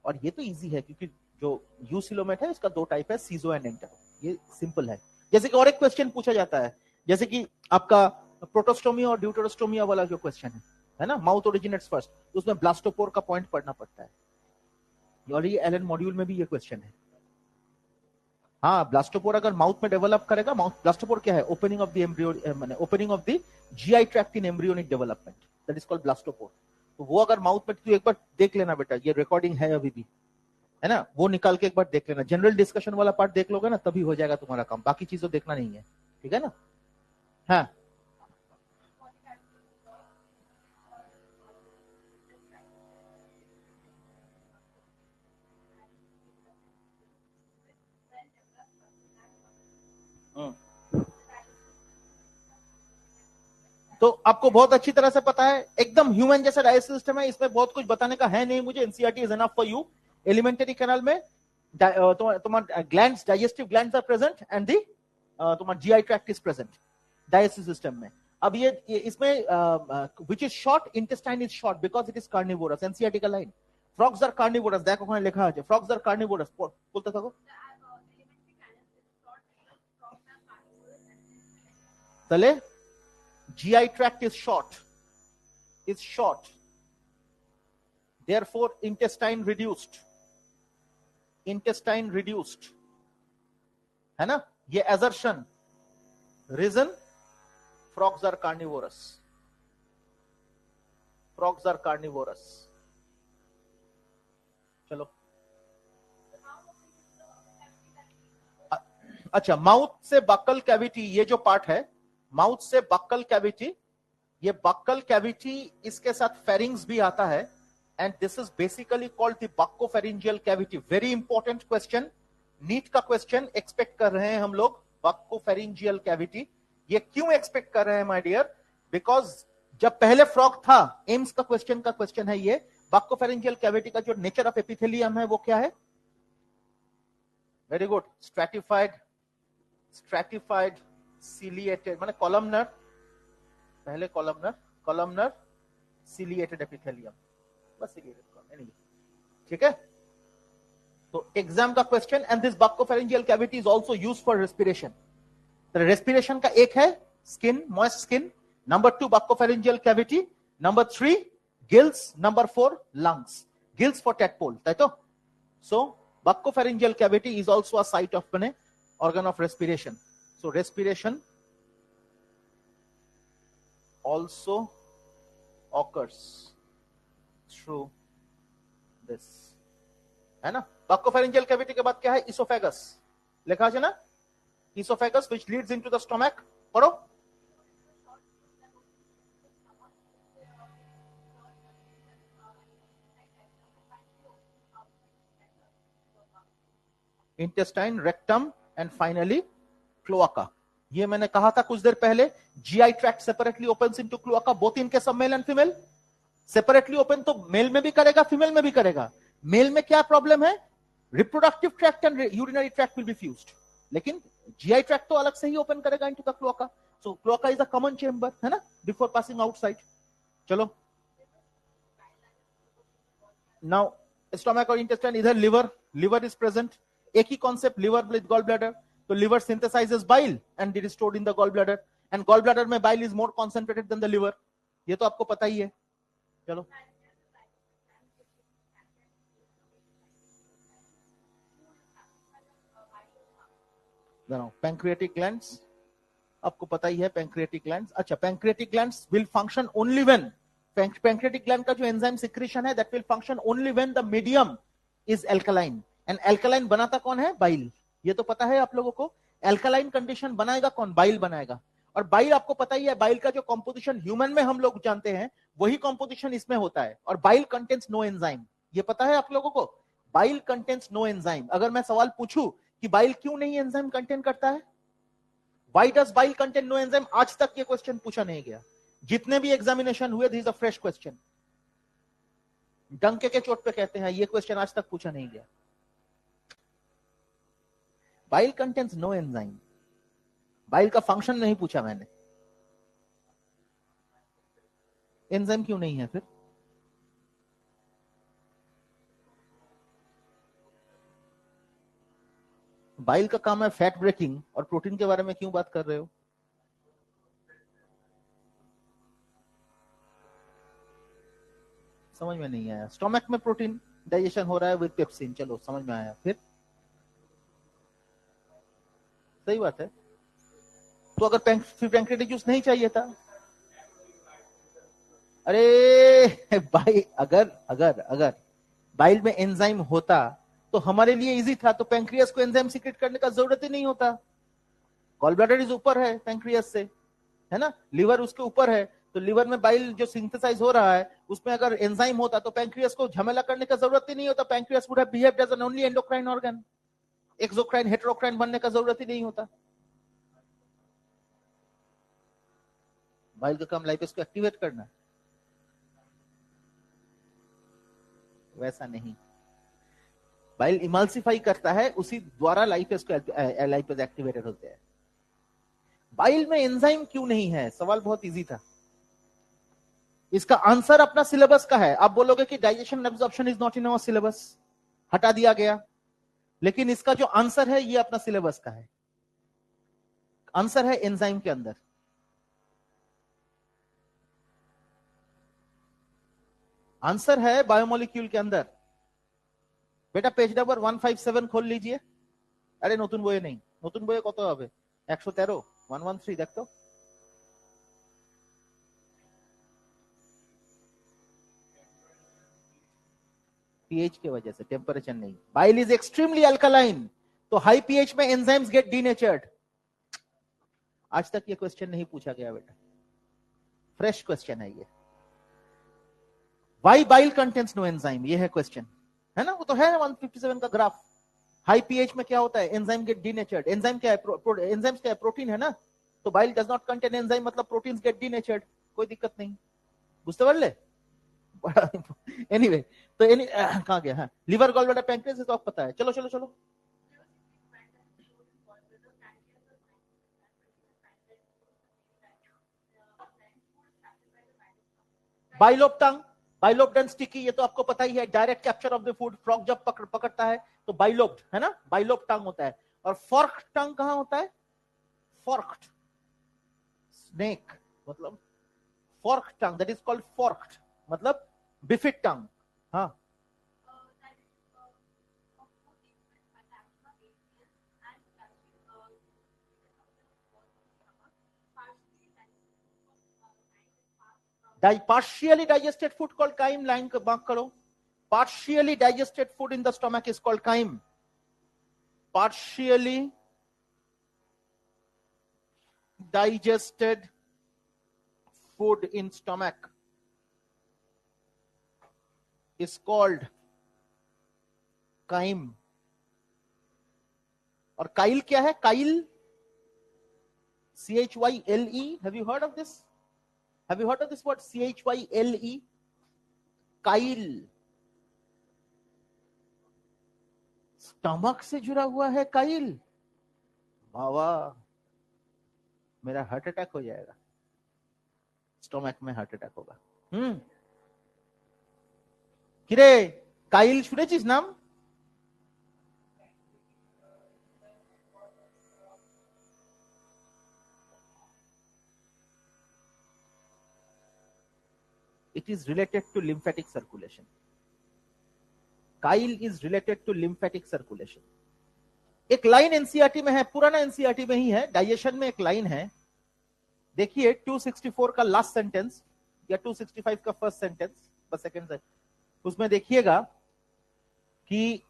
और ये तो इजी है, क्योंकि जो यूसिलोमेट है इसका दो टाइप है, सीजो एंड एंटर, ये सिंपल है। जैसे कि और एक क्वेश्चन पूछा जाता है, जैसे कि आपका प्रोटोस्टोमी और ड्यूटेरोस्टोमिया वाला जो क्वेश्चन है ना, माउथ ओरिजिनेट्स फर्स्ट, उसमें ब्लास्टोपोर का पॉइंट पढ़ना पड़ता है, और ये एलएन मॉड्यूल में भी ये क्वेश्चन है। हाँ, ब्लास्टोपोर अगर माउथ में डेवलप करेगा, माउथ ब्लास्टोपोर क्या है? ओपनिंग ऑफ द एम्ब्रियो, माने opening of the GI tract in embryonic development, that is called blastopore. तो वो अगर माउथ में, तो एक बार देख लेना बेटा, ये रिकॉर्डिंग है अभी भी, है ना, वो निकाल के एक बार देख लेना, जनरल डिस्कशन वाला पार्ट देख लोगे ना, तभी हो जाएगा तुम्हारा काम, बाकी चीजों देखना नहीं है, ठीक है ना? हाँ, तो आपको बहुत अच्छी तरह से पता है, एकदम ह्यूमन जैसा डाइजेस्टिव सिस्टम है, इसमें बहुत कुछ बताने का है नहीं मुझे, NCERT is enough for you. Alimentary canal में तुम्हारा glands, digestive glands are present and the तुम्हारा GI tract is present digestive system में। अब ये इसमें which is short, intestine is short because it is carnivorous, NCERT का line, frogs are carnivorous, देखो ওখানে লেখা আছে फ्रॉग्स आर कार्निवोरस, বলতে থাকো তাহলে GI tract is short, therefore intestine reduced है ना, ये assertion, reason, frogs are carnivorous, चलो। अच्छा, माउथ से बक्कल कैविटी, ये जो पार्ट है माउथ से बक्कल कैविटी, ये बक्कल कैविटी, इसके साथ फेरिंग्स भी आता है, and this is basically called the buccopharyngeal cavity. Very important question, NEET का क्वेश्चन एक्सपेक्ट कर रहे हैं हम लोग, बक्कोफेरिंजियल कैविटी। ये क्यों एक्सपेक्ट कर रहे हैं माय डियर? बिकॉज जब पहले फ्रॉग था, एम्स का क्वेश्चन है ये, बक्कोफेरिंजियल कैविटी का जो नेचर ऑफ एपिथेलियम है वो क्या है? वेरी गुड, स्ट्रैटिफाइड सिलिएटेड, माने कॉलमनर, पहले कॉलमनर सिलिएटेड एपिथेलियम, बस सिलिएटेड, ठीक है? तो एग्जाम का question, and this buccopharyngeal cavity is also used for respiration. तो रेस्पिरेशन का एक है skin, moist skin, number 2 buccopharyngeal cavity, number 3 gills, number 4 lungs, gills for tadpole, ताई तो? So buccopharyngeal cavity is also a site of माने organ of respiration. So respiration also occurs through this, है ना? बक्कोफेरिंजियल cavity के बाद क्या है? Oesophagus, लिखा है ना, oesophagus which leads into the stomach, पढ़ो। Intestine, rectum and finally cloaca. ये मैंने कहा था कुछ देर पहले, GI tract separately opens into cloaca, both in case of male and female. Separately open तो मेल में भी करेगा, फीमेल में भी करेगा। मेल में क्या प्रॉब्लम है? Reproductive tract and urinary tract will be fused, लेकिन जीआई ट्रैक्ट तो अलग से ही ओपन करेगा into the cloaca. So cloaca is a common chamber, है ना, बिफोर पासिंग आउटसाइड। चलो, नाउ स्टोमक और इंटेस्टाइन, इधर लिवर इज प्रेजेंट, एक ही concept, liver with gall bladder. तो liver synthesises bile and it is stored in the gall bladder, and gall bladder में bile is more concentrated then the liver, ये तो आपको पता ही है। चलो, पैंक्रियाटिक ग्लैंड्स, आपको पता ही है पैंक्रियाटिक ग्लैंड्स। अच्छा, pancreatic glands will function only when, pancreatic gland का जो एंजाइम सिक्रीशन है that will function only when the medium is alkaline, and alkaline बनाता कौन है? बाइल, ये तो पता है आप लोगों को। एल्कलाइन कंडीशन बनाएगा कौन? बाइल बनाएगा। और बाइल आपको पता ही है, बाइल का जो कंपोजिशन ह्यूमन में हम लोग जानते हैं वही कंपोजिशन इसमें होता है, और बाइल कंटेन्स नो एंजाइम, ये पता है आप लोगों को, बाइल कंटेन्स नो एंजाइम। अगर मैं सवाल पूछूं कि बाइल क्यों नहीं एंजाइम कंटेन करता है, why does bile contain no enzyme, आज तक ये क्वेश्चन पूछा नहीं गया, जितने भी एग्जामिनेशन हुए, this is a fresh question. डंके के चोट पे कहते हैं, ये क्वेश्चन आज तक पूछा नहीं गया। Bile contains no enzyme, bile का फंक्शन नहीं पूछा मैंने, एंजाइम क्यों नहीं है फिर? बाइल का काम है फैट ब्रेकिंग, और प्रोटीन के बारे में क्यों बात कर रहे हो? समझ में नहीं आया। स्टोमक में प्रोटीन डाइजेशन हो रहा है विद पेप्सिन, चलो समझ में आया। फिर सही बात है, तो अगर पैंक्रियाटिक जूस नहीं चाहिए था, अरे भाई अगर अगर अगर बाइल में एंजाइम होता तो हमारे लिए इजी था, तो पैंक्रियास को एंजाइम सीक्रेट करने का जरूरत ही नहीं होता। गॉल ब्लैडर इज ऊपर है पैंक्रियास से, है ना, लिवर उसके ऊपर है, तो लिवर में बाइल जो सिंथेसाइज हो रहा है उसमें अगर एंजाइम होता तो पैंक्रियास को झमेला करने का जरूरत ही नहीं होता। Pancreas would have behaved as an only endocrine organ, exocrine heterocrine बनने का जरूरत ही नहीं होता। बाइल का काम लाइपेज को एक्टिवेट करना, वैसा नहीं। बाइल इमल्सिफाई करता है, उसी द्वारा लाइपेज एक्टिवेटेड होते हैं। बाइल में एंजाइम क्यों नहीं है? सवाल बहुत इजी था, इसका आंसर अपना सिलेबस का है। आप बोलोगे कि digestion absorption is not in our syllabus, हटा दिया गया, लेकिन इसका जो आंसर है ये अपना सिलेबस का है। आंसर है एंजाइम के अंदर। आंसर है बायोमोलिक्यूल के अंदर। बेटा पेज नंबर 157 खोल लीजिए। अरे नतून বইয়ে नहीं, নতুন বইয়ে কত হবে? 113 113 देख तो। पीएच की वजह से, टेम्परेचर नहीं। बाइल इज एक्सट्रीमली अल्कलाइन, तो हाई पीएच में एंजाइम्स गेट डीनेचर्ड। आज तक ये क्वेश्चन नहीं पूछा गया बेटा, फ्रेश क्वेश्चन है ये। Why bile contains no enzyme, ये है क्वेश्चन, है ना, वो तो है 157 का ग्राफ। हाई पीएच में क्या होता है? Enzyme gate denatured. एंजाइम क्या है? एंजाइम्स क्या है? प्रोटीन है ना, तो bile does not contain enzyme, मतलब प्रोटीन्स गेट डीनेचर्ड, कोई दिक्कत नहीं। बुझते पारले? एनीवे, तो कहां गया? हाँ, लिवर, गॉल ब्लैडर, पैंक्रियास तो आपको पता है। चलो चलो चलो, bilobe tongue, bilobed and sticky, ये तो आपको पता ही है। Direct capture of the food, frog जब पकड़ता है तो बाइलोब्ड, है ना, बाइलोब टंग होता है। और फॉर्क टंग कहां होता है? फॉर्क्ड स्नेक, मतलब fork tongue, that is called forked, मतलब बिफिट टंग। हाँ, partially digested food called chyme, line mark करो। Partially digested food in the stomach is called chyme. Partially digested food in stomach is called chyme. और Kyle क्या है? Kyle, CHYLE, have you heard of this? Have you heard of this word? CHYLE, Kyle, stomach से जुड़ा हुआ है Kyle. वाह, मेरा heart attack हो जाएगा, स्टमक में हार्ट अटैक होगा। किरे काइल শুনেছিস नाम? It is related to lymphatic circulation. Chyle is related to lymphatic circulation. एक लाइन एनसीईआरटी में है, पुराना एनसीईआरटी में ही है, डाइजेशन में एक लाइन है, देखिए 264 का लास्ट सेंटेंस या 265 का फर्स्ट सेंटेंस, बस सेकंड से, उसमें देखिएगा कि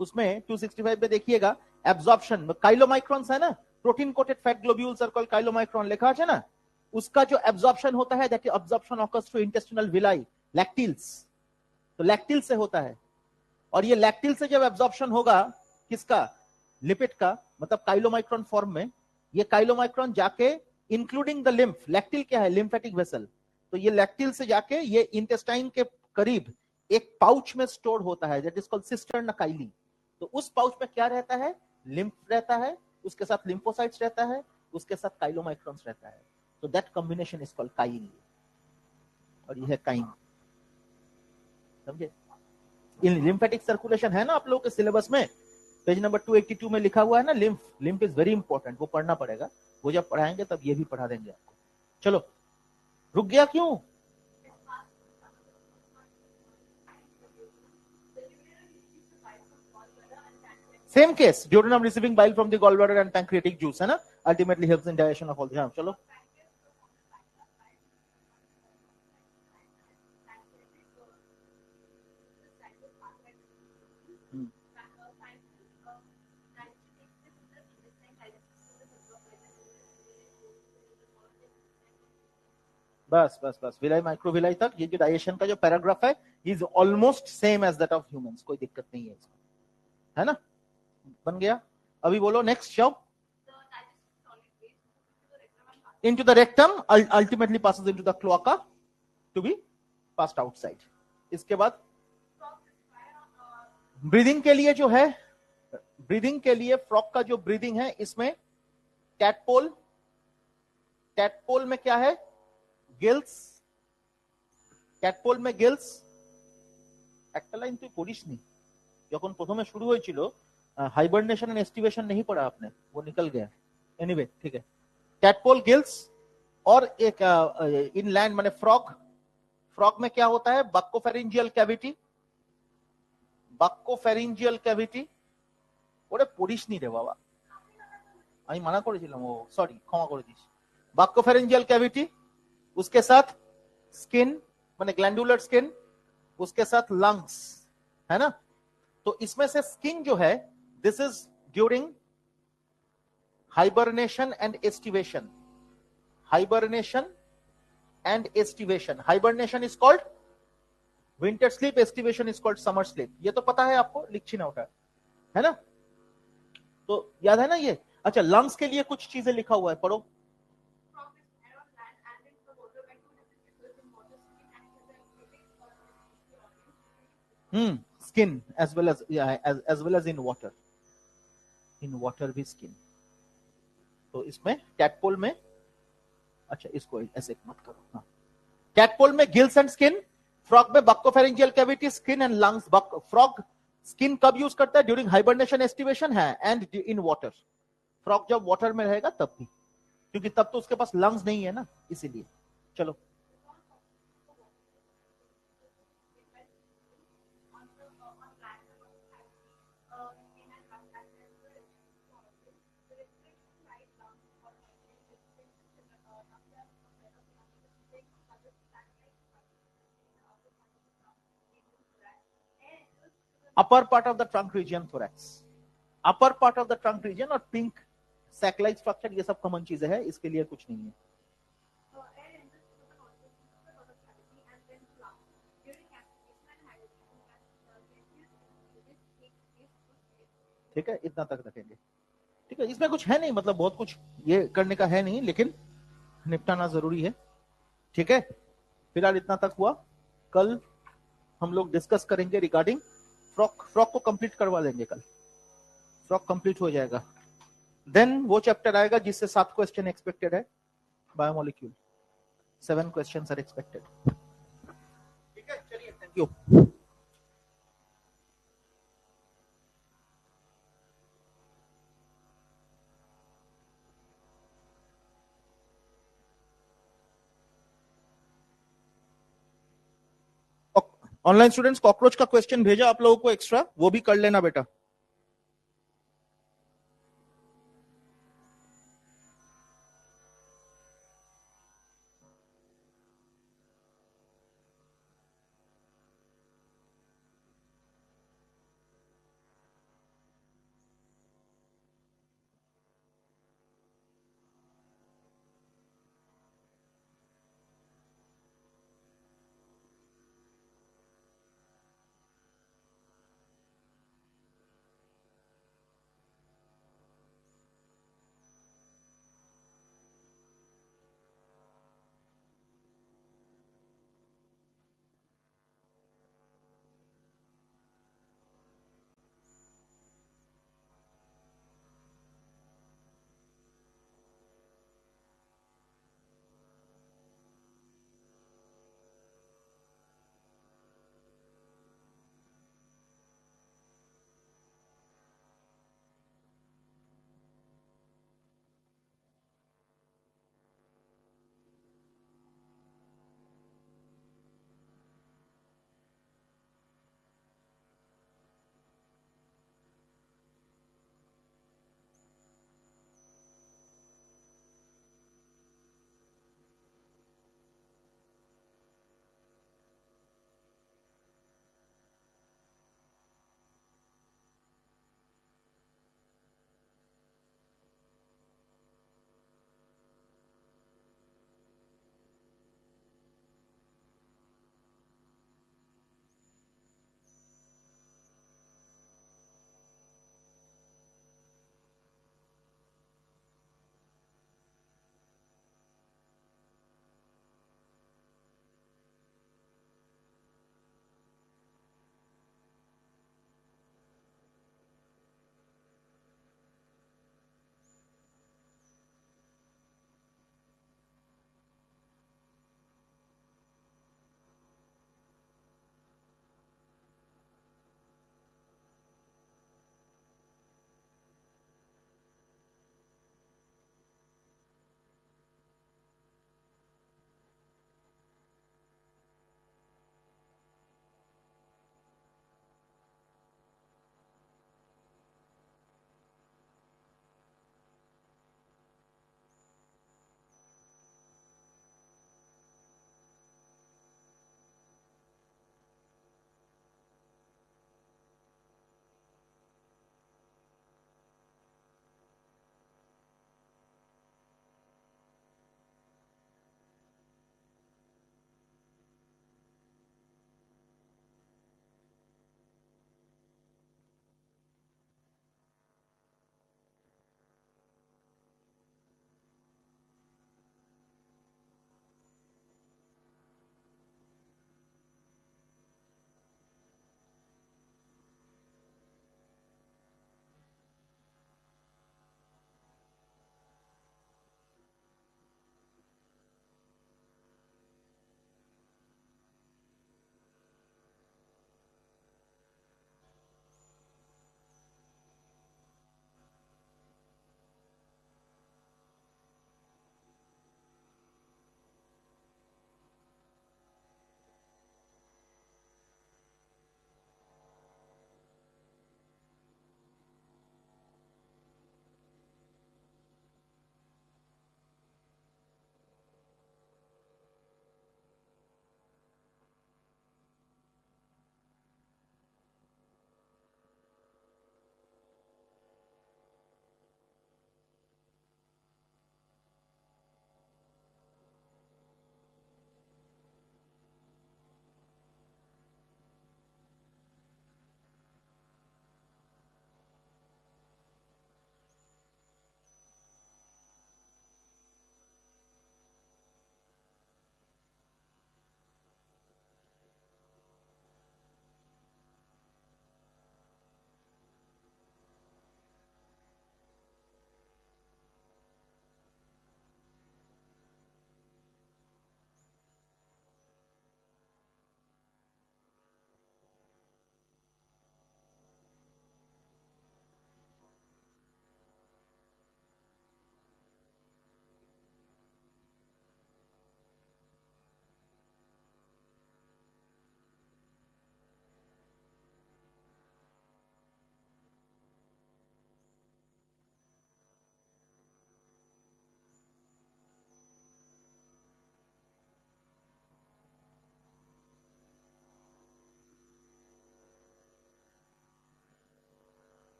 उसमें 265 में देखिएगा एब्जॉर्प्शन, काइलोमाइक्रॉन्स है ना, protein coated fat globules are called chylomicron, लिखा है ना, उसका जो एब्जॉर्प्शन होता है that absorption occurs through intestinal villi, lacteals, तो लैक्टिल से होता है। और ये लैक्टिल से जब एब्जॉर्प्शन होगा किसका? लिपिड का, मतलब काइलोमाइक्रोन फॉर्म में, ये काइलोमाइक्रोन जाके इंक्लूडिंग द लिम्फ, लैक्टिल क्या है, लिम्फेटिक वेसल, तो ये लैक्टिल से जाके ये इंटेस्टाइन के करीब एक पाउच में स्टोर होता है, दैट इज कॉल्ड सिस्टर्न काइली। तो उस पाउच में क्या रहता है, लिम्फ रहता है, उसके साथ लिम्फोसाइट्स रहता है, उसके साथ काइलोमाइक्रोन्स रहता है, तो that combination is called Kyle, और ये है काइन, समझे। इन लिम्फेटिक सर्कुलेशन है ना आप लोगों के सिलेबस में, पेज नंबर 282 में लिखा हुआ है ना, लिम्फ इज वेरी इंपॉर्टेंट, वो पढ़ना पड़ेगा, वो जब पढ़ाएंगे तब ये भी पढ़ा देंगे आपको। चलो, रुक गया क्यों? Same case, duodenum receiving bile from the gallbladder and pancreatic juice, है ना, ultimately helps in digestion of all the, हाँ चलो। बस बस बस, विलाई माइक्रोविलाई तक ये जो डाइजेशन का जो पैराग्राफ है is almost same as that of humans, कोई दिक्कत नहीं है इसमें, है ना, बन गया। अभी बोलो नेक्स्ट, जाओ। into the rectum, ultimately passes into the cloaca to be passed outside। इसके बाद ब्रीदिंग के लिए जो है, ब्रीदिंग के लिए फ्रॉग का जो ब्रीदिंग है, इसमें टैडपोल, टैडपोल में क्या है, गिल्स, ট্যাডপোল में गिल्स, একটা লাইন তুই পড়িসনি যখন প্রথমে শুরু হয়েছিল, हाइबरनेशन एंड एस्टिवेशन नहीं पढ़ा आपने, वो निकल गया, एनीवे ठीक है। टैडपोल, गिल्स, और एक इनलैंड माने फ्रॉग, फ्रॉग में क्या होता है, बक्कोफेरिंजियल कैविटी, बक्कोफेरिंजियल कैविटी, ওরে পড়িসনি রে বাবা, আমি মানা করেছিলাম, ও সরি, ক্ষমা করে দিস। बक्कोफेरिंजियल कैविटी, उसके साथ स्किन माने ग्लैंडुलर स्किन, उसके साथ लंग्स, है ना। तो इसमें से स्किन जो है, this is during hibernation and aestivation, hibernation and aestivation. Hibernation is called winter sleep, aestivation is called summer sleep, ये तो पता है आपको, लिखी ना उठा, है ना, तो याद है ना ये। अच्छा, लंग्स के लिए कुछ चीजें लिखा हुआ है, पढ़ो। Skin as well as in water, in water भी स्किन। तो इसमें टैडपोल में, अच्छा इसको ऐसे मत करो, हाँ, टैडपोल में गिल्स एंड स्किन, फ्रॉग में buccopharyngeal cavity, skin and lungs. Frog skin कब यूज करता है, ड्यूरिंग हाइबरनेशन एस्टिवेशन है, एंड इन वाटर, फ्रॉग जब वाटर में रहेगा तब भी, क्योंकि तब तो उसके पास लंग्स नहीं है ना, इसीलिए। चलो, upper part of the trunk reason, thorax, upper part of the trunk reason, और पिंक सैकलाइट स्ट्रक्चर, ये सब कॉमन चीजें हैं, इसके लिए कुछ नहीं है। ठीक है, इतना तक रखेंगे, ठीक है, इसमें कुछ है नहीं, मतलब बहुत कुछ ये करने का है नहीं, लेकिन निपटाना जरूरी है, ठीक है। फिलहाल इतना तक हुआ, कल हम लोग डिस्कस करेंगे रिगार्डिंग फ्रॉक, फ्रॉक को कंप्लीट करवा देंगे कल, फ्रॉक कंप्लीट हो जाएगा, देन वो चैप्टर आएगा जिससे 7 क्वेश्चन एक्सपेक्टेड है, बायोमोलिक्यूल, 7 क्वेश्चंस आर एक्सपेक्टेड, ठीक है, चलिए, thank you. Online students, cockroach का क्वेश्चन भेजा आप लोगों को एक्स्ट्रा, वो भी कर लेना बेटा।